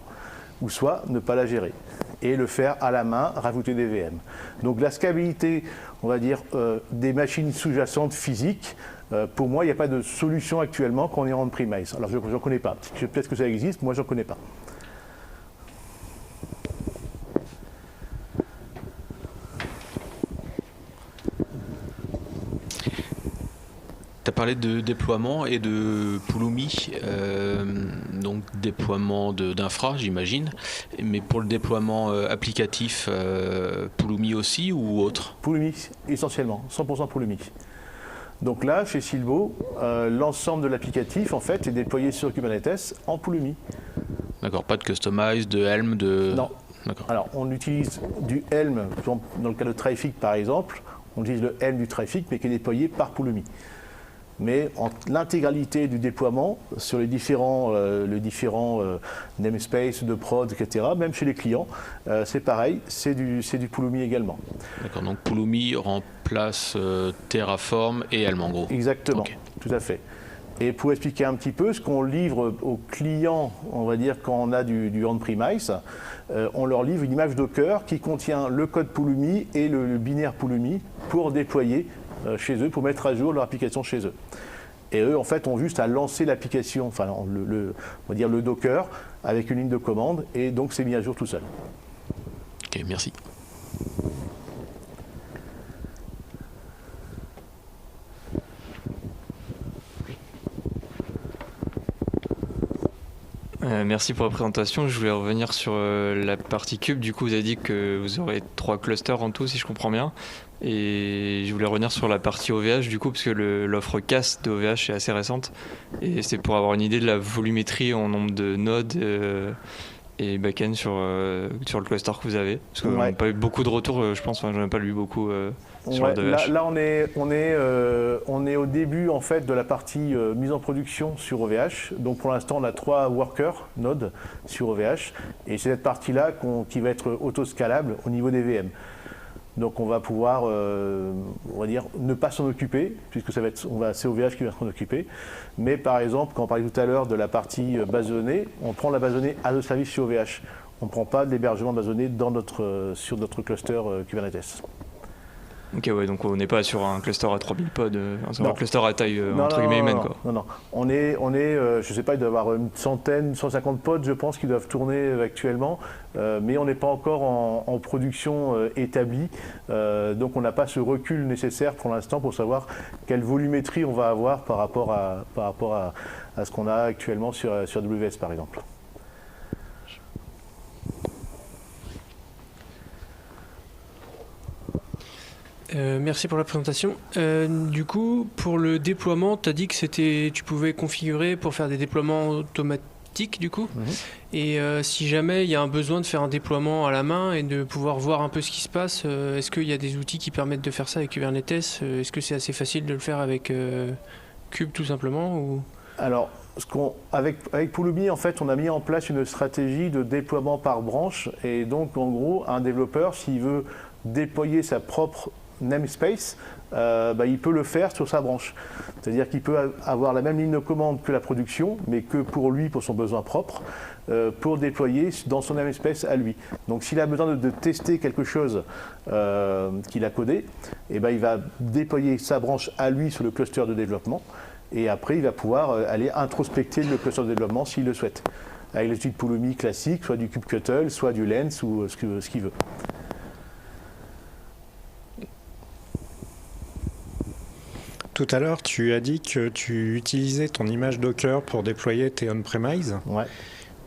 ou soit ne pas la gérer et le faire à la main, rajouter des VM. Donc la scalabilité, on va dire, des machines sous-jacentes physiques, pour moi, il n'y a pas de solution actuellement quand on est en on-premise. Alors je n'en connais pas. Peut-être que ça existe, moi je n'en connais pas. Tu as parlé de déploiement et de Pulumi, donc déploiement d'infra, j'imagine. Mais pour le déploiement applicatif, Pulumi aussi ou autre ? Pulumi, essentiellement, 100% Pulumi. Donc là, chez Silbo, l'ensemble de l'applicatif, en fait, est déployé sur Kubernetes en Pulumi. D'accord, pas de customize, de Helm, de... Non. D'accord. Alors, on utilise du Helm, dans le cas de Traefik par exemple, on utilise le Helm du Traefik, mais qui est déployé par Pulumi. Mais l'intégralité du déploiement sur les différents namespaces de prod, etc., même chez les clients, c'est pareil, c'est du Pulumi également. D'accord, donc Pulumi remplace Terraform et Helm en gros. Exactement, okay. Tout à fait. Et pour expliquer un petit peu, ce qu'on livre aux clients, on va dire quand on a du on-premise, on leur livre une image Docker qui contient le code Pulumi et le binaire Pulumi pour déployer chez eux, pour mettre à jour leur application chez eux. Et eux, en fait, ont juste à lancer l'application, enfin, on va dire le Docker, avec une ligne de commande, et donc c'est mis à jour tout seul. Ok, merci. Merci pour la présentation. Je voulais revenir sur la partie cube. Du coup, vous avez dit que vous aurez 3 clusters en tout, si je comprends bien. Et je voulais revenir sur la partie OVH, du coup, parce que l'offre CAS de OVH est assez récente. Et c'est pour avoir une idée de la volumétrie en nombre de nodes et back-end sur le cluster que vous avez. Parce qu'on n'a pas eu beaucoup de retours, je pense. Enfin, j'en ai pas lu beaucoup sur le OVH. Là, on est au début en fait, de la partie mise en production sur OVH. Donc pour l'instant, on a 3 workers nodes sur OVH. Et c'est cette partie-là qui va être autoscalable au niveau des VM. Donc on va pouvoir, on va dire, ne pas s'en occuper, puisque c'est OVH qui va s'en occuper. Mais par exemple, quand on parlait tout à l'heure de la partie base de données, on prend la base de données as a service sur OVH. On ne prend pas de l'hébergement de base de données sur notre cluster Kubernetes. Ok, ouais, donc on n'est pas sur un cluster à 3000 pods, un cluster à taille entre guillemets humaine, quoi. Non. On est je ne sais pas, il doit y avoir une centaine, 150 pods, je pense, qui doivent tourner actuellement, mais on n'est pas encore en production établie, donc on n'a pas ce recul nécessaire pour l'instant pour savoir quelle volumétrie on va avoir par rapport à ce qu'on a actuellement sur AWS, par exemple. Merci pour la présentation. Du coup, pour le déploiement, tu as dit que tu pouvais configurer pour faire des déploiements TIC du coup. Et si jamais il y a un besoin de faire un déploiement à la main et de pouvoir voir un peu ce qui se passe, est-ce qu'il y a des outils qui permettent de faire ça avec Kubernetes? Est-ce que c'est assez facile de le faire avec Kube tout simplement ou... Alors, avec Pulumi, en fait, on a mis en place une stratégie de déploiement par branche. Et donc, en gros, un développeur, s'il veut déployer sa propre namespace, il peut le faire sur sa branche. C'est-à-dire qu'il peut avoir la même ligne de commande que la production, mais que pour lui, pour son besoin propre, pour déployer dans son namespace à lui. Donc s'il a besoin de tester quelque chose qu'il a codé, il va déployer sa branche à lui sur le cluster de développement, et après il va pouvoir aller introspecter le cluster de développement s'il le souhaite, avec les outils de Pulumi classiques, soit du kubectl, soit du Lens, ou ce qu'il veut. Tout à l'heure, tu as dit que tu utilisais ton image Docker pour déployer tes on-premise. Ouais.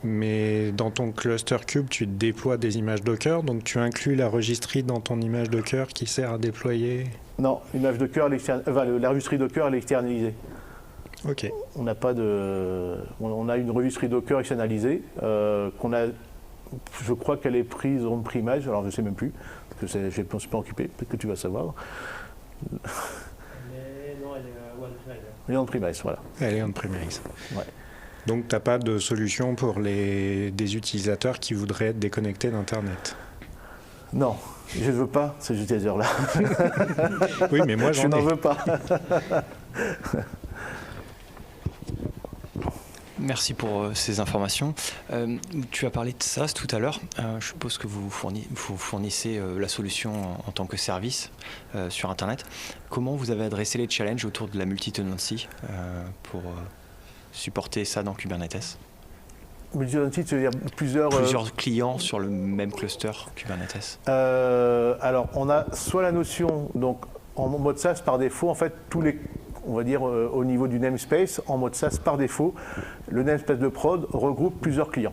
Mais dans ton cluster Kube, tu déploies des images Docker, donc tu inclus la registry dans ton image Docker qui sert à déployer. Non, l'image Docker, la registry Docker, elle est externalisée. Ok. On n'a pas de, on a une registry Docker externalisée qu'on a. Je crois qu'elle est prise on-premise, alors je ne sais même plus, parce que je ne suis pas occupé, peut-être que tu vas savoir. Elle est on-premise, voilà. Elle est on-premise. Ouais. Donc, tu n'as pas de solution pour des utilisateurs qui voudraient être déconnectés d'Internet? Non, je ne veux pas ces utilisateurs-là. Oui, mais moi, j'en ai. Je n'en veux pas. Merci pour ces informations. Tu as parlé de SaaS tout à l'heure. Je suppose que vous fournissez la solution en tant que service sur Internet. Comment vous avez adressé les challenges autour de la multi-tenancy pour supporter ça dans Kubernetes? Multi-tenancy, c'est-à-dire plusieurs clients sur le même cluster Kubernetes. Alors, on a soit la notion, donc en mode SaaS par défaut, en fait, on va dire au niveau du namespace, en mode SaaS par défaut, le namespace de prod regroupe plusieurs clients.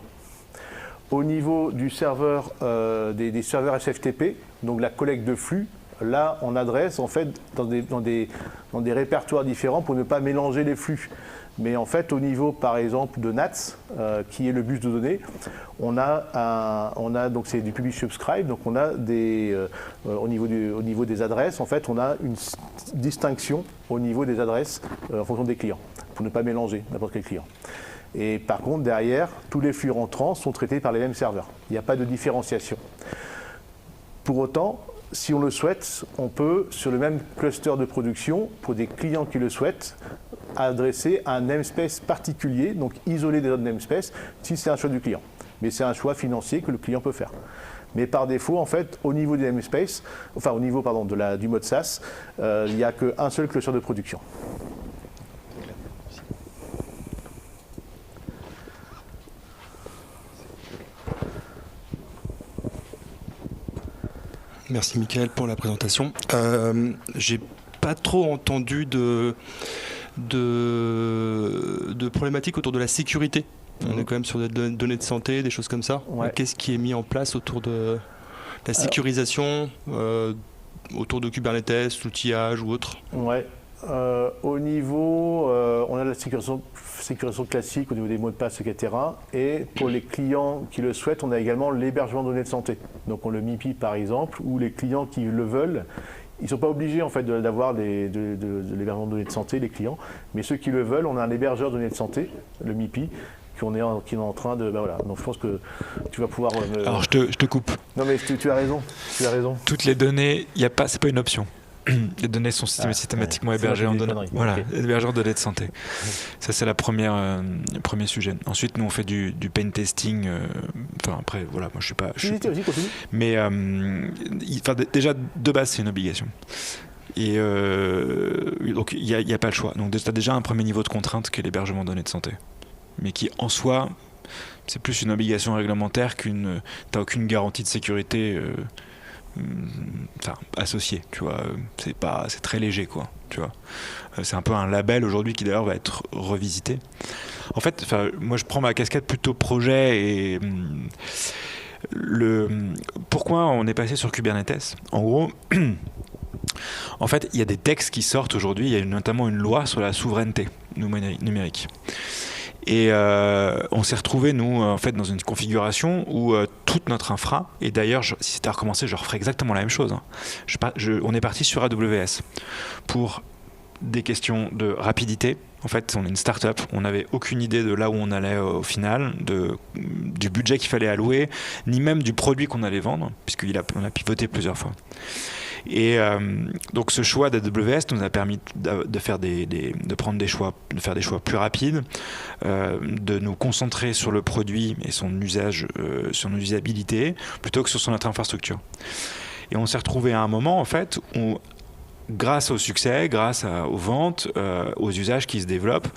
Au niveau du serveur, des serveurs SFTP, donc la collecte de flux, là on adresse en fait dans des répertoires différents pour ne pas mélanger les flux. Mais en fait, au niveau, par exemple, de NATS, qui est le bus de données, on a donc c'est du publish subscribe, donc on a au niveau des adresses, en fait, on a une distinction au niveau des adresses en fonction des clients, pour ne pas mélanger n'importe quel client. Et par contre, derrière, tous les flux rentrants sont traités par les mêmes serveurs. Il n'y a pas de différenciation. Pour autant, si on le souhaite, on peut, sur le même cluster de production, pour des clients qui le souhaitent, adresser un namespace particulier, donc isolé des autres namespaces, si c'est un choix du client. Mais c'est un choix financier que le client peut faire. Mais par défaut, en fait, au niveau du namespace, enfin au niveau du mode SaaS, il n'y a qu'un seul cluster de production. Merci Mickaël pour la présentation. J'ai pas trop entendu de problématiques autour de la sécurité. On est quand même sur des données de santé, des choses comme ça. Ouais. Qu'est-ce qui est mis en place autour de la sécurisation, autour de Kubernetes, l'outillage ou autre? Ouais. Au niveau, on a la sécurisation classique au niveau des mots de passe, etc. Et pour les clients qui le souhaitent, on a également l'hébergement de données de santé. Donc on le MIPI par exemple, ou les clients qui le veulent, ils ne sont pas obligés en fait d'avoir de l'hébergement de données de santé, les clients, mais ceux qui le veulent, on a un hébergeur de données de santé, le MIPI, qui est en train de... voilà. Donc je pense que tu vas pouvoir... Alors je te coupe. Non mais tu as raison. Toutes les données, c'est pas une option. Les données sont systématiquement hébergées en données. Voilà, okay. Hébergeurs de données de santé. Ça, c'est le premier sujet. Ensuite, nous, on fait du pen testing. Après, voilà, moi, je suis pas. Mais déjà, de base, c'est une obligation. Et donc, il n'y a pas le choix. Donc, tu as déjà un premier niveau de contrainte qui est l'hébergement de données de santé. Mais qui, en soi, c'est plus une obligation réglementaire tu n'as aucune garantie de sécurité. Associé, tu vois, c'est très léger, quoi, tu vois. C'est un peu un label aujourd'hui qui d'ailleurs va être revisité. En fait, moi je prends ma casquette plutôt projet et pourquoi on est passé sur Kubernetes. En gros, en fait, il y a des textes qui sortent aujourd'hui. Il y a notamment une loi sur la souveraineté numérique. Et on s'est retrouvé nous en fait dans une configuration où toute notre infra, et d'ailleurs si c'était à recommencer je referais exactement la même chose, hein. On est parti sur AWS pour des questions de rapidité. En fait, on est une start-up, on n'avait aucune idée de là où on allait au final, du budget qu'il fallait allouer, ni même du produit qu'on allait vendre, puisqu'on a pivoté plusieurs fois. Et donc ce choix d'AWS nous a permis de faire de faire des choix plus rapides, de nous concentrer sur le produit et son usage, sur nos usabilités, plutôt que sur notre infrastructure. Et on s'est retrouvé à un moment en fait où, grâce au succès, grâce aux ventes, aux usages qui se développent,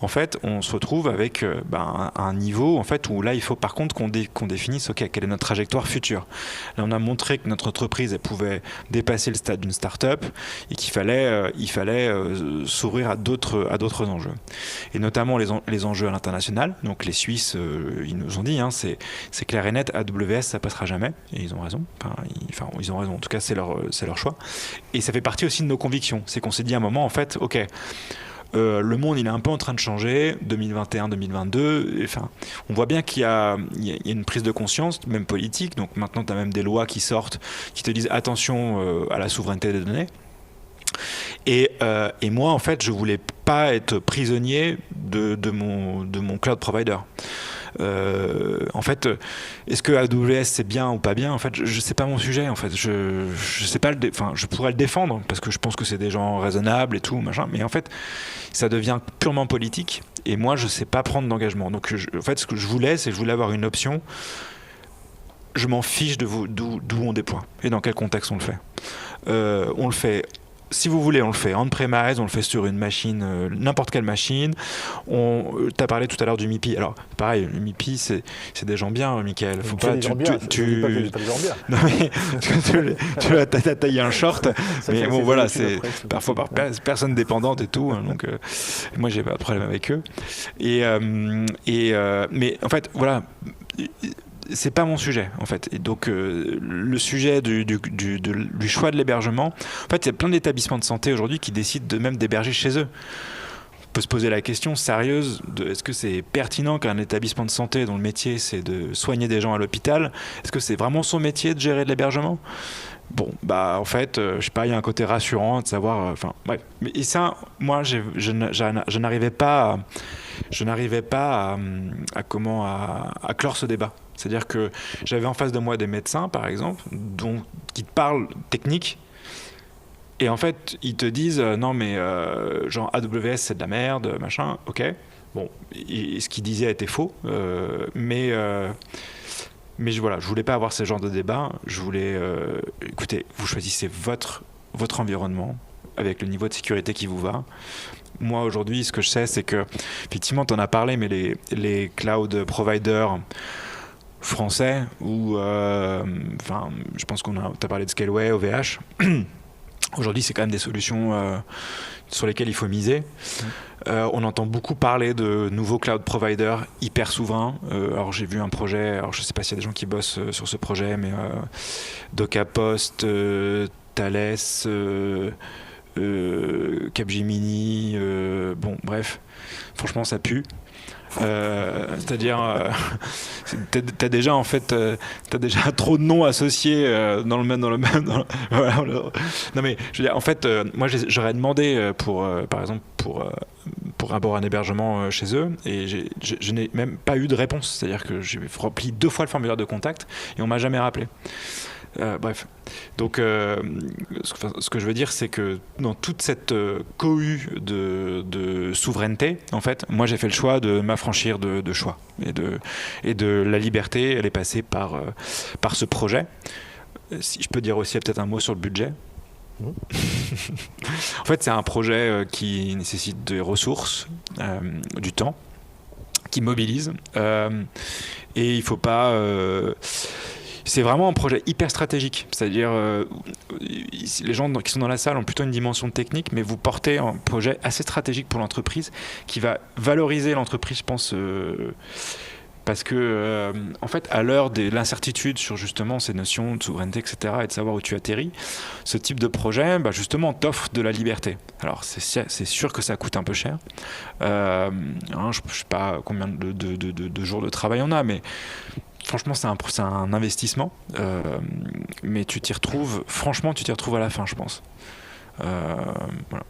en fait, on se retrouve avec un niveau en fait où là, il faut par contre qu'on définisse quelle est notre trajectoire future. Là, on a montré que notre entreprise elle pouvait dépasser le stade d'une start-up et qu'il fallait s'ouvrir à d'autres enjeux. Et notamment les enjeux à l'international. Donc les Suisses, ils nous ont dit, hein, c'est clair et net, AWS, ça passera jamais. Et ils ont raison. Ils ont raison. En tout cas, c'est leur choix. Et ça fait partie aussi de nos convictions. C'est qu'on s'est dit à un moment, en fait, ok, le monde il est un peu en train de changer, 2021, 2022, enfin, on voit bien qu'il y a une prise de conscience, même politique, donc maintenant tu as même des lois qui sortent, qui te disent attention à la souveraineté des données. Et moi, en fait, je voulais pas être prisonnier de mon cloud provider. En fait, est-ce que AWS c'est bien ou pas bien? En fait, je sais pas mon sujet. En fait, je sais pas je pourrais le défendre parce que je pense que c'est des gens raisonnables et tout machin. Mais en fait, ça devient purement politique. Et moi, je sais pas prendre d'engagement. Donc, en fait, ce que je voulais, c'est que je voulais avoir une option. Je m'en fiche d'où on déploie et dans quel contexte on le fait. On le fait. Si vous voulez, on le fait on-premise, on le fait sur une machine, n'importe quelle machine. T'as parlé tout à l'heure du MIPI. Alors, pareil, le MIPI, c'est des gens bien, Michael. Faut pas, tu pas des gens bien. Non mais tu as taillé un short, mais bon voilà, c'est parfois par personne dépendante et tout. Hein, donc moi, j'ai pas de problème avec eux. Mais en fait, voilà. C'est pas mon sujet en fait, et donc le sujet du choix de l'hébergement, en fait il y a plein d'établissements de santé aujourd'hui qui décident même d'héberger chez eux. On peut se poser la question sérieuse de est-ce que c'est pertinent qu'un établissement de santé dont le métier c'est de soigner des gens à l'hôpital, est-ce que c'est vraiment son métier de gérer de l'hébergement? Bon, en fait, je sais pas, il y a un côté rassurant de savoir, bref. Et ça, moi, je n'arrivais pas à clore ce débat. C'est-à-dire que j'avais en face de moi des médecins, par exemple, qui te parlent technique, et en fait, ils te disent non, mais genre AWS c'est de la merde, machin, ok. Bon, ce qu'ils disaient était faux, mais je voulais pas avoir ce genre de débat. Je voulais, écoutez, vous choisissez votre environnement avec le niveau de sécurité qui vous va. Moi, aujourd'hui, ce que je sais, c'est que, effectivement, tu en as parlé, mais les cloud providers français, ou je pense t'as parlé de Scaleway, OVH. Aujourd'hui, c'est quand même des solutions sur lesquelles il faut miser. On entend beaucoup parler de nouveaux cloud providers hyper souverains. Alors j'ai vu un projet, alors je ne sais pas s'il y a des gens qui bossent sur ce projet, mais Docapost, Thales, Capgemini, bon bref, franchement ça pue. C'est-à-dire t'as déjà en fait t'as déjà trop de noms associés dans le même voilà, non mais je veux dire en fait moi j'aurais demandé par exemple pour un hébergement chez eux, et je n'ai même pas eu de réponse. C'est-à-dire que j'ai rempli 2 fois le formulaire de contact et on m'a jamais rappelé. Bref, donc ce que je veux dire, c'est que dans toute cette cohue de souveraineté, en fait, moi j'ai fait le choix de m'affranchir de choix et de la liberté. Elle est passée par ce projet. Si je peux dire aussi peut-être un mot sur le budget. En fait, c'est un projet qui nécessite des ressources, du temps, qui mobilise, et il faut pas. C'est vraiment un projet hyper stratégique, c'est-à-dire les gens qui sont dans la salle ont plutôt une dimension technique, mais vous portez un projet assez stratégique pour l'entreprise qui va valoriser l'entreprise, je pense, Parce que, en fait, à l'heure de l'incertitude sur justement ces notions de souveraineté, etc., et de savoir où tu atterris, ce type de projet, justement, t'offre de la liberté. Alors, c'est sûr que ça coûte un peu cher. Je ne sais pas combien de jours de travail on a, mais franchement, c'est un investissement. Mais tu t'y retrouves à la fin, je pense. Voilà.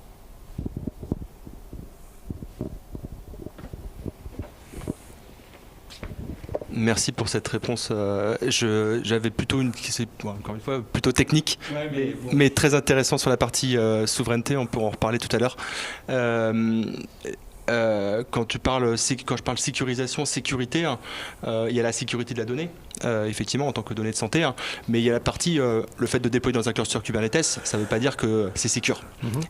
Merci pour cette réponse. J'avais plutôt encore une fois, plutôt technique, mais très intéressant sur la partie souveraineté. On pourra en reparler tout à l'heure. Quand je parle sécurisation, sécurité, il y a la sécurité de la donnée, effectivement en tant que donnée de santé, mais il y a la partie, le fait de déployer dans un cluster Kubernetes, ça ne veut pas dire que c'est secure.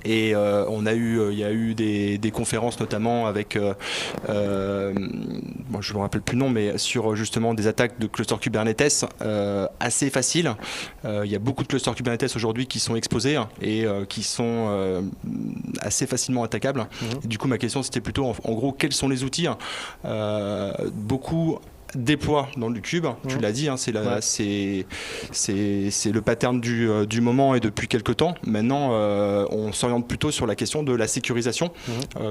Et il y a eu des conférences notamment avec, je ne me rappelle plus le nom, mais sur justement des attaques de cluster Kubernetes assez faciles. Il y a beaucoup de clusters Kubernetes aujourd'hui qui sont exposés et qui sont assez facilement attaquables. Et du coup, ma question c'était plutôt en gros quels sont les outils. Beaucoup déploient dans le cube, tu l'as dit, c'est le pattern du moment et depuis quelques temps. Maintenant, on s'oriente plutôt sur la question de la sécurisation.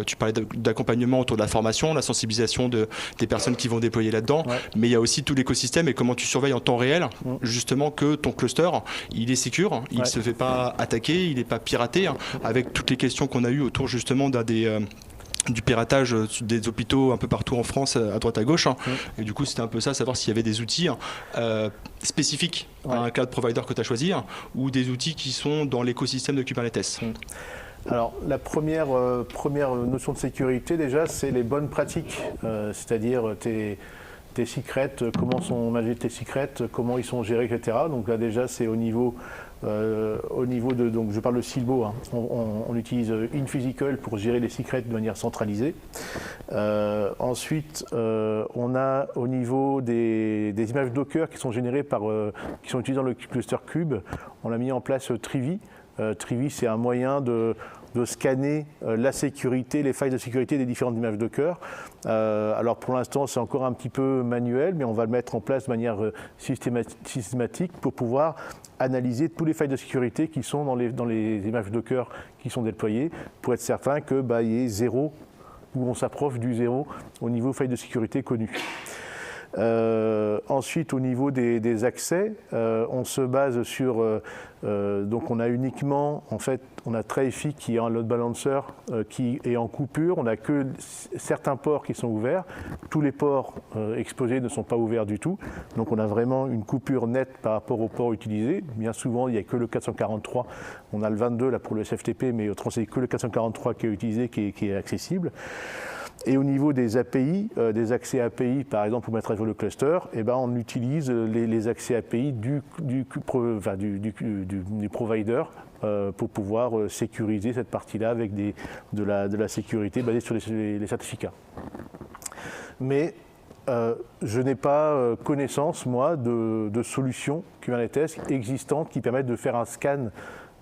Tu parlais d'accompagnement autour de la formation, la sensibilisation des personnes qui vont déployer là-dedans, mais il y a aussi tout l'écosystème et comment tu surveilles en temps réel justement que ton cluster, il est secure, il ne se fait pas attaquer, il n'est pas piraté, avec toutes les questions qu'on a eues autour justement du piratage des hôpitaux un peu partout en France, à droite à gauche. Et du coup, c'était un peu ça, savoir s'il y avait des outils spécifiques à un cloud provider que tu as choisi ou des outils qui sont dans l'écosystème de Kubernetes. Alors, la première notion de sécurité, déjà, c'est les bonnes pratiques, c'est-à-dire tes secrets, comment sont managés tes secrets, comment ils sont gérés, etc. Donc là, déjà, c'est au niveau de, donc je parle de Silbo, on utilise InPhysical pour gérer les secrets de manière centralisée. Ensuite, on a au niveau des images Docker qui sont générées qui sont utilisées dans le cluster Kube, on a mis en place Trivy. Trivy, c'est un moyen de scanner la sécurité, les failles de sécurité des différentes images Docker. Alors pour l'instant, c'est encore un petit peu manuel, mais on va le mettre en place de manière systématique pour pouvoir analyser tous les failles de sécurité qui sont dans les images Docker qui sont déployées, pour être certain qu'il y ait zéro, ou on s'approche du zéro au niveau failles de sécurité connues. Ensuite, au niveau des accès, on se base sur, donc on a uniquement, en fait, on a Traefik qui est un load balancer qui est en coupure, on n'a que certains ports qui sont ouverts, tous les ports exposés ne sont pas ouverts du tout, donc on a vraiment une coupure nette par rapport aux ports utilisés. Bien souvent, il n'y a que le 443, on a le 22 là pour le SFTP, mais autrement c'est que le 443 qui est utilisé, qui est accessible. Et au niveau des API, des accès API, par exemple, pour mettre à jour le cluster, on utilise les accès API du provider pour pouvoir sécuriser cette partie-là avec de la sécurité basée sur les certificats. Mais je n'ai pas connaissance, moi, de solutions Kubernetes existantes qui permettent de faire un scan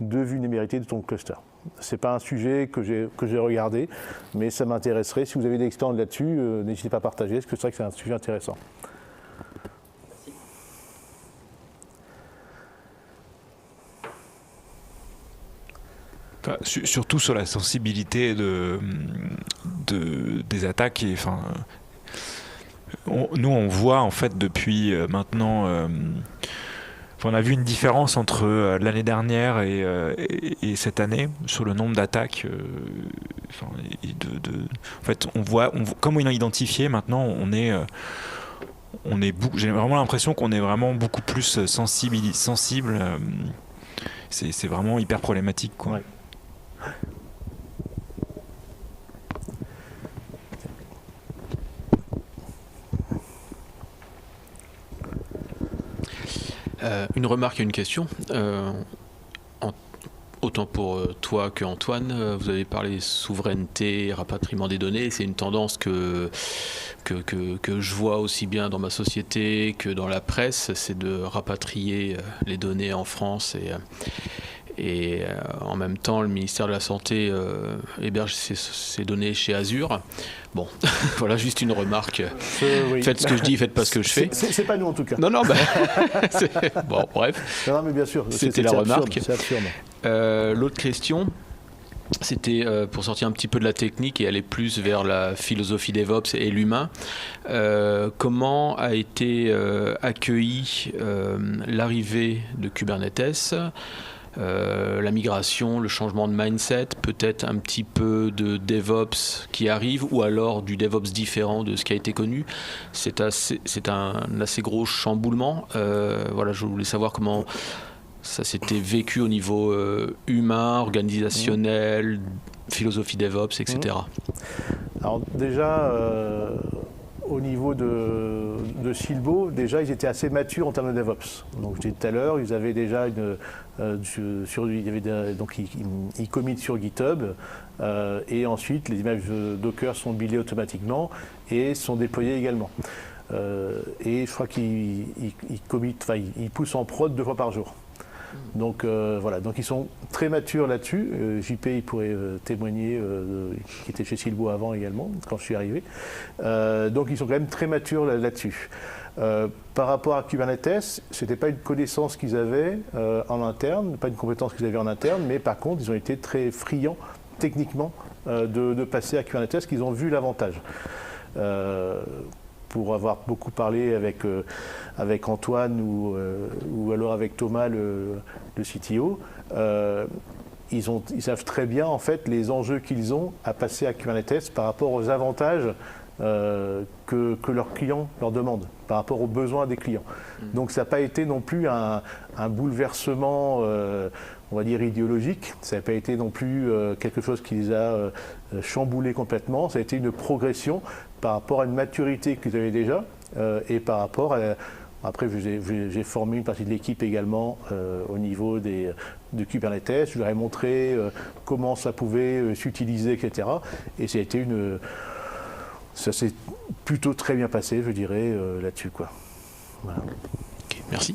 de vulnérabilité de ton cluster. Ce n'est pas un sujet que j'ai regardé, mais ça m'intéresserait. Si vous avez des expériences là-dessus, n'hésitez pas à partager, parce que c'est vrai que c'est un sujet intéressant. Surtout sur la sensibilité des attaques. Nous, on voit en fait depuis maintenant... on a vu une différence entre l'année dernière et cette année sur le nombre d'attaques. En fait, on voit comme on a identifié maintenant, j'ai vraiment l'impression qu'on est vraiment beaucoup plus sensible. C'est vraiment hyper problématique, quoi. Ouais. Une remarque et une question. Autant pour toi qu'Antoine, vous avez parlé souveraineté, rapatriement des données. C'est une tendance que je vois aussi bien dans ma société que dans la presse, c'est de rapatrier les données en France Et en même temps, le ministère de la Santé héberge ces données chez Azure. Bon, voilà, juste une remarque. Oui. Faites ce que je dis, faites pas ce que je fais. C'est pas nous en tout cas. Non, bon, bref. Non, mais bien sûr. C'était la remarque. C'est absurde. L'autre question, c'était pour sortir un petit peu de la technique et aller plus vers la philosophie DevOps et l'humain. Comment a été accueillie l'arrivée de Kubernetes, la migration, le changement de mindset, peut-être un petit peu de DevOps qui arrive, ou alors du DevOps différent de ce qui a été connu. C'est un assez gros chamboulement. Voilà, je voulais savoir comment ça s'était vécu au niveau humain, organisationnel, philosophie DevOps, etc. Alors déjà, au niveau de Silbo, déjà ils étaient assez matures en termes de DevOps. Donc je disais tout à l'heure, ils avaient déjà ils commitent sur GitHub et ensuite les images Docker sont buildées automatiquement et sont déployées également. Et je crois qu'ils poussent en prod 2 fois par jour. Donc voilà, donc ils sont très matures là-dessus. JP, il pourrait témoigner, qui était chez Silbo avant également, quand je suis arrivé. Donc ils sont quand même très matures là-dessus. Par rapport à Kubernetes, ce n'était pas une connaissance qu'ils avaient en interne, pas une compétence qu'ils avaient en interne, mais par contre, ils ont été très friands techniquement de passer à Kubernetes, qu'ils ont vu l'avantage. Pour avoir beaucoup parlé avec Antoine ou alors avec Thomas, le CTO, ils savent très bien en fait les enjeux qu'ils ont à passer à Kubernetes par rapport aux avantages que leurs clients leur demandent, par rapport aux besoins des clients. Donc ça n'a pas été non plus un bouleversement, on va dire, idéologique. Ça n'a pas été non plus quelque chose qui les a chamboulés complètement. Ça a été une progression par rapport à une maturité qu'ils avaient déjà et par rapport à... Après, j'ai formé une partie de l'équipe également au niveau de Kubernetes. Je leur ai montré comment ça pouvait s'utiliser, etc. Et ça s'est plutôt très bien passé, je dirais, là-dessus, quoi. Voilà. Okay, merci.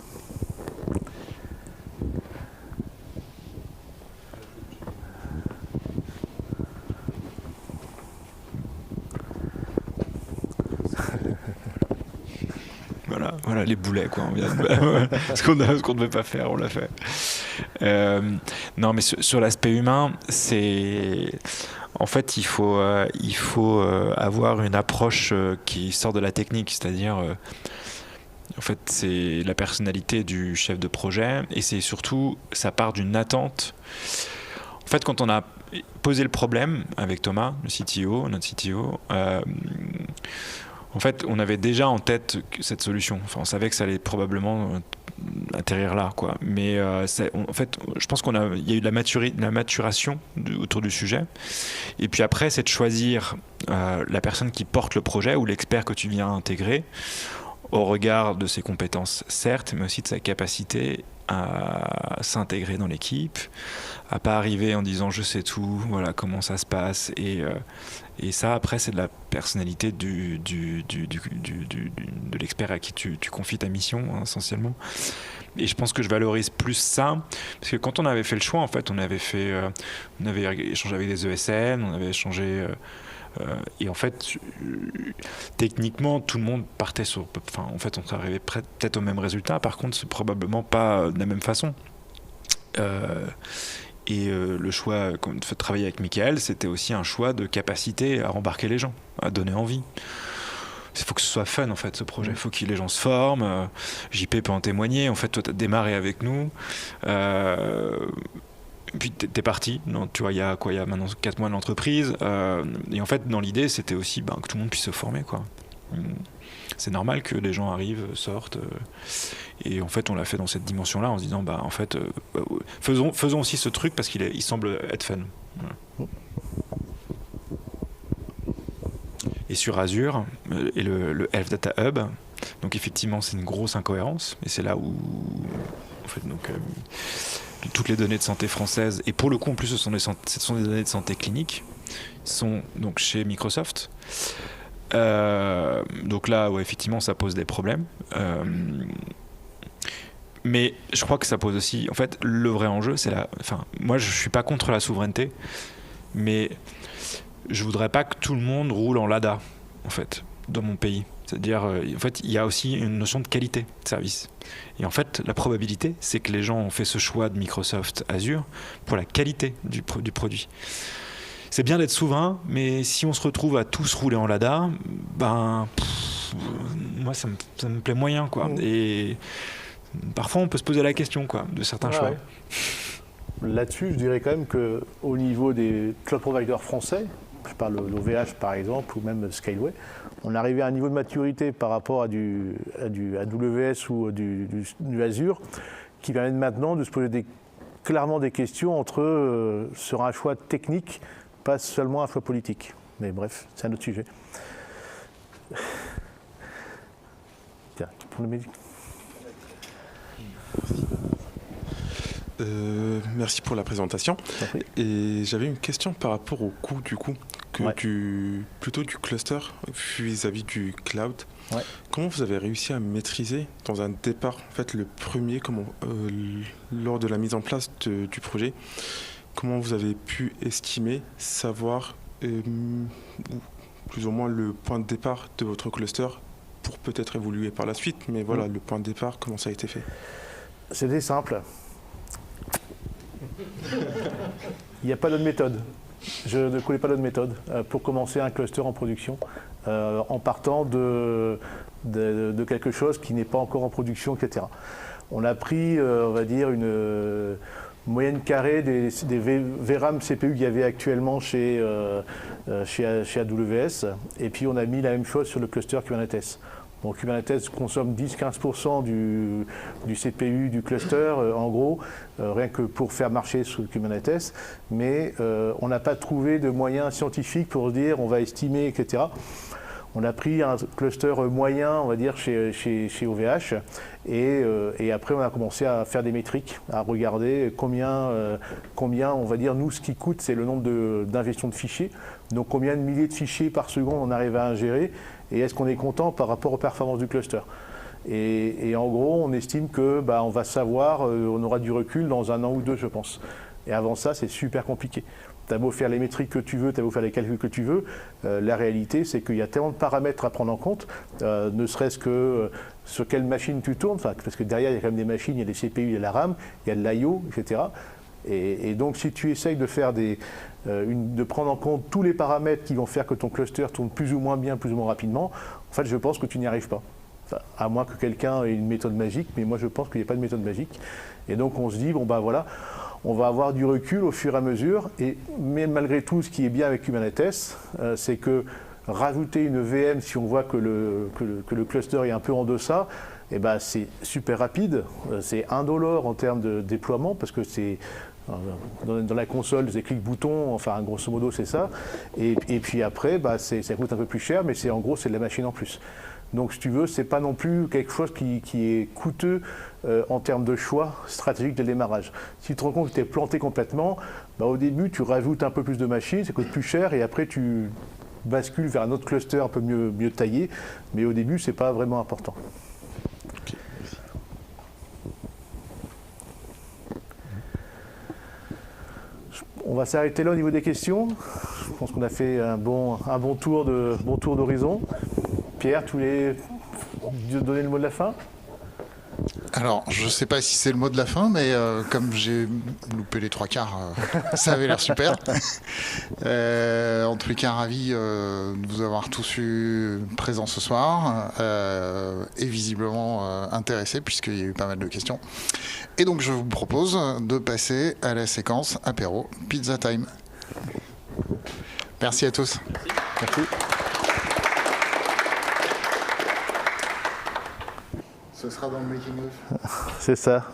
Voilà les boulets, quoi. Ce qu'on ne devait pas faire, on l'a fait. Non, mais sur l'aspect humain, en fait, il faut avoir une approche qui sort de la technique, c'est-à-dire, en fait, c'est la personnalité du chef de projet, et c'est surtout, ça part d'une attente. En fait, quand on a posé le problème avec Thomas, notre CTO, en fait, on avait déjà en tête cette solution. Enfin, on savait que ça allait probablement atterrir là, quoi. Mais en fait, je pense qu'il y a eu de la maturation autour du sujet. Et puis après, c'est de choisir la personne qui porte le projet ou l'expert que tu viens intégrer au regard de ses compétences, certes, mais aussi de sa capacité à s'intégrer dans l'équipe, à pas arriver en disant je sais tout, voilà comment ça se passe, et ça après c'est de la personnalité de l'expert à qui tu confies ta mission, hein, essentiellement. Et je pense que je valorise plus ça, parce que quand on avait fait le choix, en fait, on avait échangé avec des ESN, on avait échangé et en fait, techniquement, tout le monde partait en fait, on arrivait peut-être au même résultat. Par contre, c'est probablement pas de la même façon. Le choix de travailler avec Michael, c'était aussi un choix de capacité à embarquer les gens, à donner envie. Il faut que ce soit fun, en fait, ce projet. Il faut que les gens se forment. JP peut en témoigner. En fait, toi, tu as démarré avec nous. Puis t'es parti, tu vois, il y a maintenant 4 mois de l'entreprise, et en fait dans l'idée c'était aussi que tout le monde puisse se former, quoi. C'est normal que les gens arrivent, sortent, et en fait on l'a fait dans cette dimension-là en se disant en fait faisons aussi ce truc parce qu'il semble être fun. Voilà. Et sur Azure et le Health Data Hub, donc effectivement c'est une grosse incohérence, et c'est là où en fait toutes les données de santé françaises, et pour le coup en plus ce sont des données de santé clinique, sont donc chez Microsoft. Donc là, ouais, effectivement, ça pose des problèmes. Mais je crois que ça pose aussi... En fait, le vrai enjeu, c'est moi, je suis pas contre la souveraineté, mais je voudrais pas que tout le monde roule en Lada, en fait, dans mon pays. C'est-à-dire, en fait, il y a aussi une notion de qualité de service. Et en fait, la probabilité, c'est que les gens ont fait ce choix de Microsoft Azure pour la qualité du produit. C'est bien d'être souverain, mais si on se retrouve à tous rouler en Lada, moi, ça me plaît moyen, quoi. Et parfois, on peut se poser la question, quoi, de certains choix. Ouais. Là-dessus, je dirais quand même qu'au niveau des cloud providers français, je parle de l'OVH par exemple, ou même Scaleway, on est arrivé à un niveau de maturité par rapport à du AWS ou du Azure qui permet maintenant de se poser clairement des questions sur un choix technique, pas seulement un choix politique. Mais bref, c'est un autre sujet. Tiens, tu prends le médic. Merci pour la présentation. Et j'avais une question par rapport au coût plutôt du cluster vis-à-vis du cloud. Ouais. Comment vous avez réussi à maîtriser dans un départ, en fait, le premier, lors de la mise en place du projet, comment vous avez pu savoir plus ou moins le point de départ de votre cluster pour peut-être évoluer par la suite, mais voilà, le point de départ, comment ça a été fait? C'était simple. Il n'y a pas d'autre méthode. Je ne connais pas d'autre méthode pour commencer un cluster en production en partant de quelque chose qui n'est pas encore en production, etc. On a pris, on va dire, une moyenne carrée des VRAM CPU qu'il y avait actuellement chez AWS, et puis on a mis la même chose sur le cluster Kubernetes. Bon, Kubernetes consomme 10-15% du CPU du cluster, en gros, rien que pour faire marcher sur Kubernetes, mais on n'a pas trouvé de moyens scientifiques pour se dire on va estimer, etc. On a pris un cluster moyen, on va dire, chez OVH, et après on a commencé à faire des métriques, à regarder combien on va dire, nous, ce qui coûte, c'est le nombre d'ingestions de fichiers, donc combien de milliers de fichiers par seconde on arrive à ingérer, et est-ce qu'on est content par rapport aux performances du cluster. Et en gros, on estime que on va savoir, on aura du recul dans 1 an ou 2, je pense. Et avant ça, c'est super compliqué. Tu as beau faire les métriques que tu veux, tu as beau faire les calculs que tu veux, la réalité, c'est qu'il y a tellement de paramètres à prendre en compte, ne serait-ce que sur quelle machine tu tournes, parce que derrière, il y a quand même des machines, il y a des CPU, il y a la RAM, il y a de l'IO, etc. Et donc, si tu essayes de faire de prendre en compte tous les paramètres qui vont faire que ton cluster tourne plus ou moins bien, plus ou moins rapidement, en fait, je pense que tu n'y arrives pas. Enfin, à moins que quelqu'un ait une méthode magique, mais moi, je pense qu'il n'y a pas de méthode magique. Et donc, on se dit, voilà, on va avoir du recul au fur et à mesure. Mais malgré tout, ce qui est bien avec Kubernetes, c'est que rajouter une VM, si on voit que le cluster est un peu en deçà, c'est super rapide. C'est indolore en termes de déploiement, parce que c'est dans la console, c'est clic-bouton, enfin grosso modo c'est ça. Et puis après, ça coûte un peu plus cher, mais en gros c'est de la machine en plus. Donc si tu veux, c'est pas non plus quelque chose qui est coûteux en termes de choix stratégique de démarrage. Si tu te rends compte que tu es planté complètement, au début tu rajoutes un peu plus de machines, ça coûte plus cher, et après tu bascules vers un autre cluster un peu mieux taillé, mais au début c'est pas vraiment important. On va s'arrêter là au niveau des questions. Je pense qu'on a fait un bon tour d'horizon. Pierre, tu voulais donner le mot de la fin ? Alors, je ne sais pas si c'est le mot de la fin, mais comme j'ai loupé les 3/4, ça avait l'air super. En tous les cas, ravi de vous avoir tous eu présents ce soir et visiblement intéressés, puisqu'il y a eu pas mal de questions. Et donc, je vous propose de passer à la séquence apéro Pizza Time. Merci à tous. Merci. Ce sera dans le making of. C'est ça.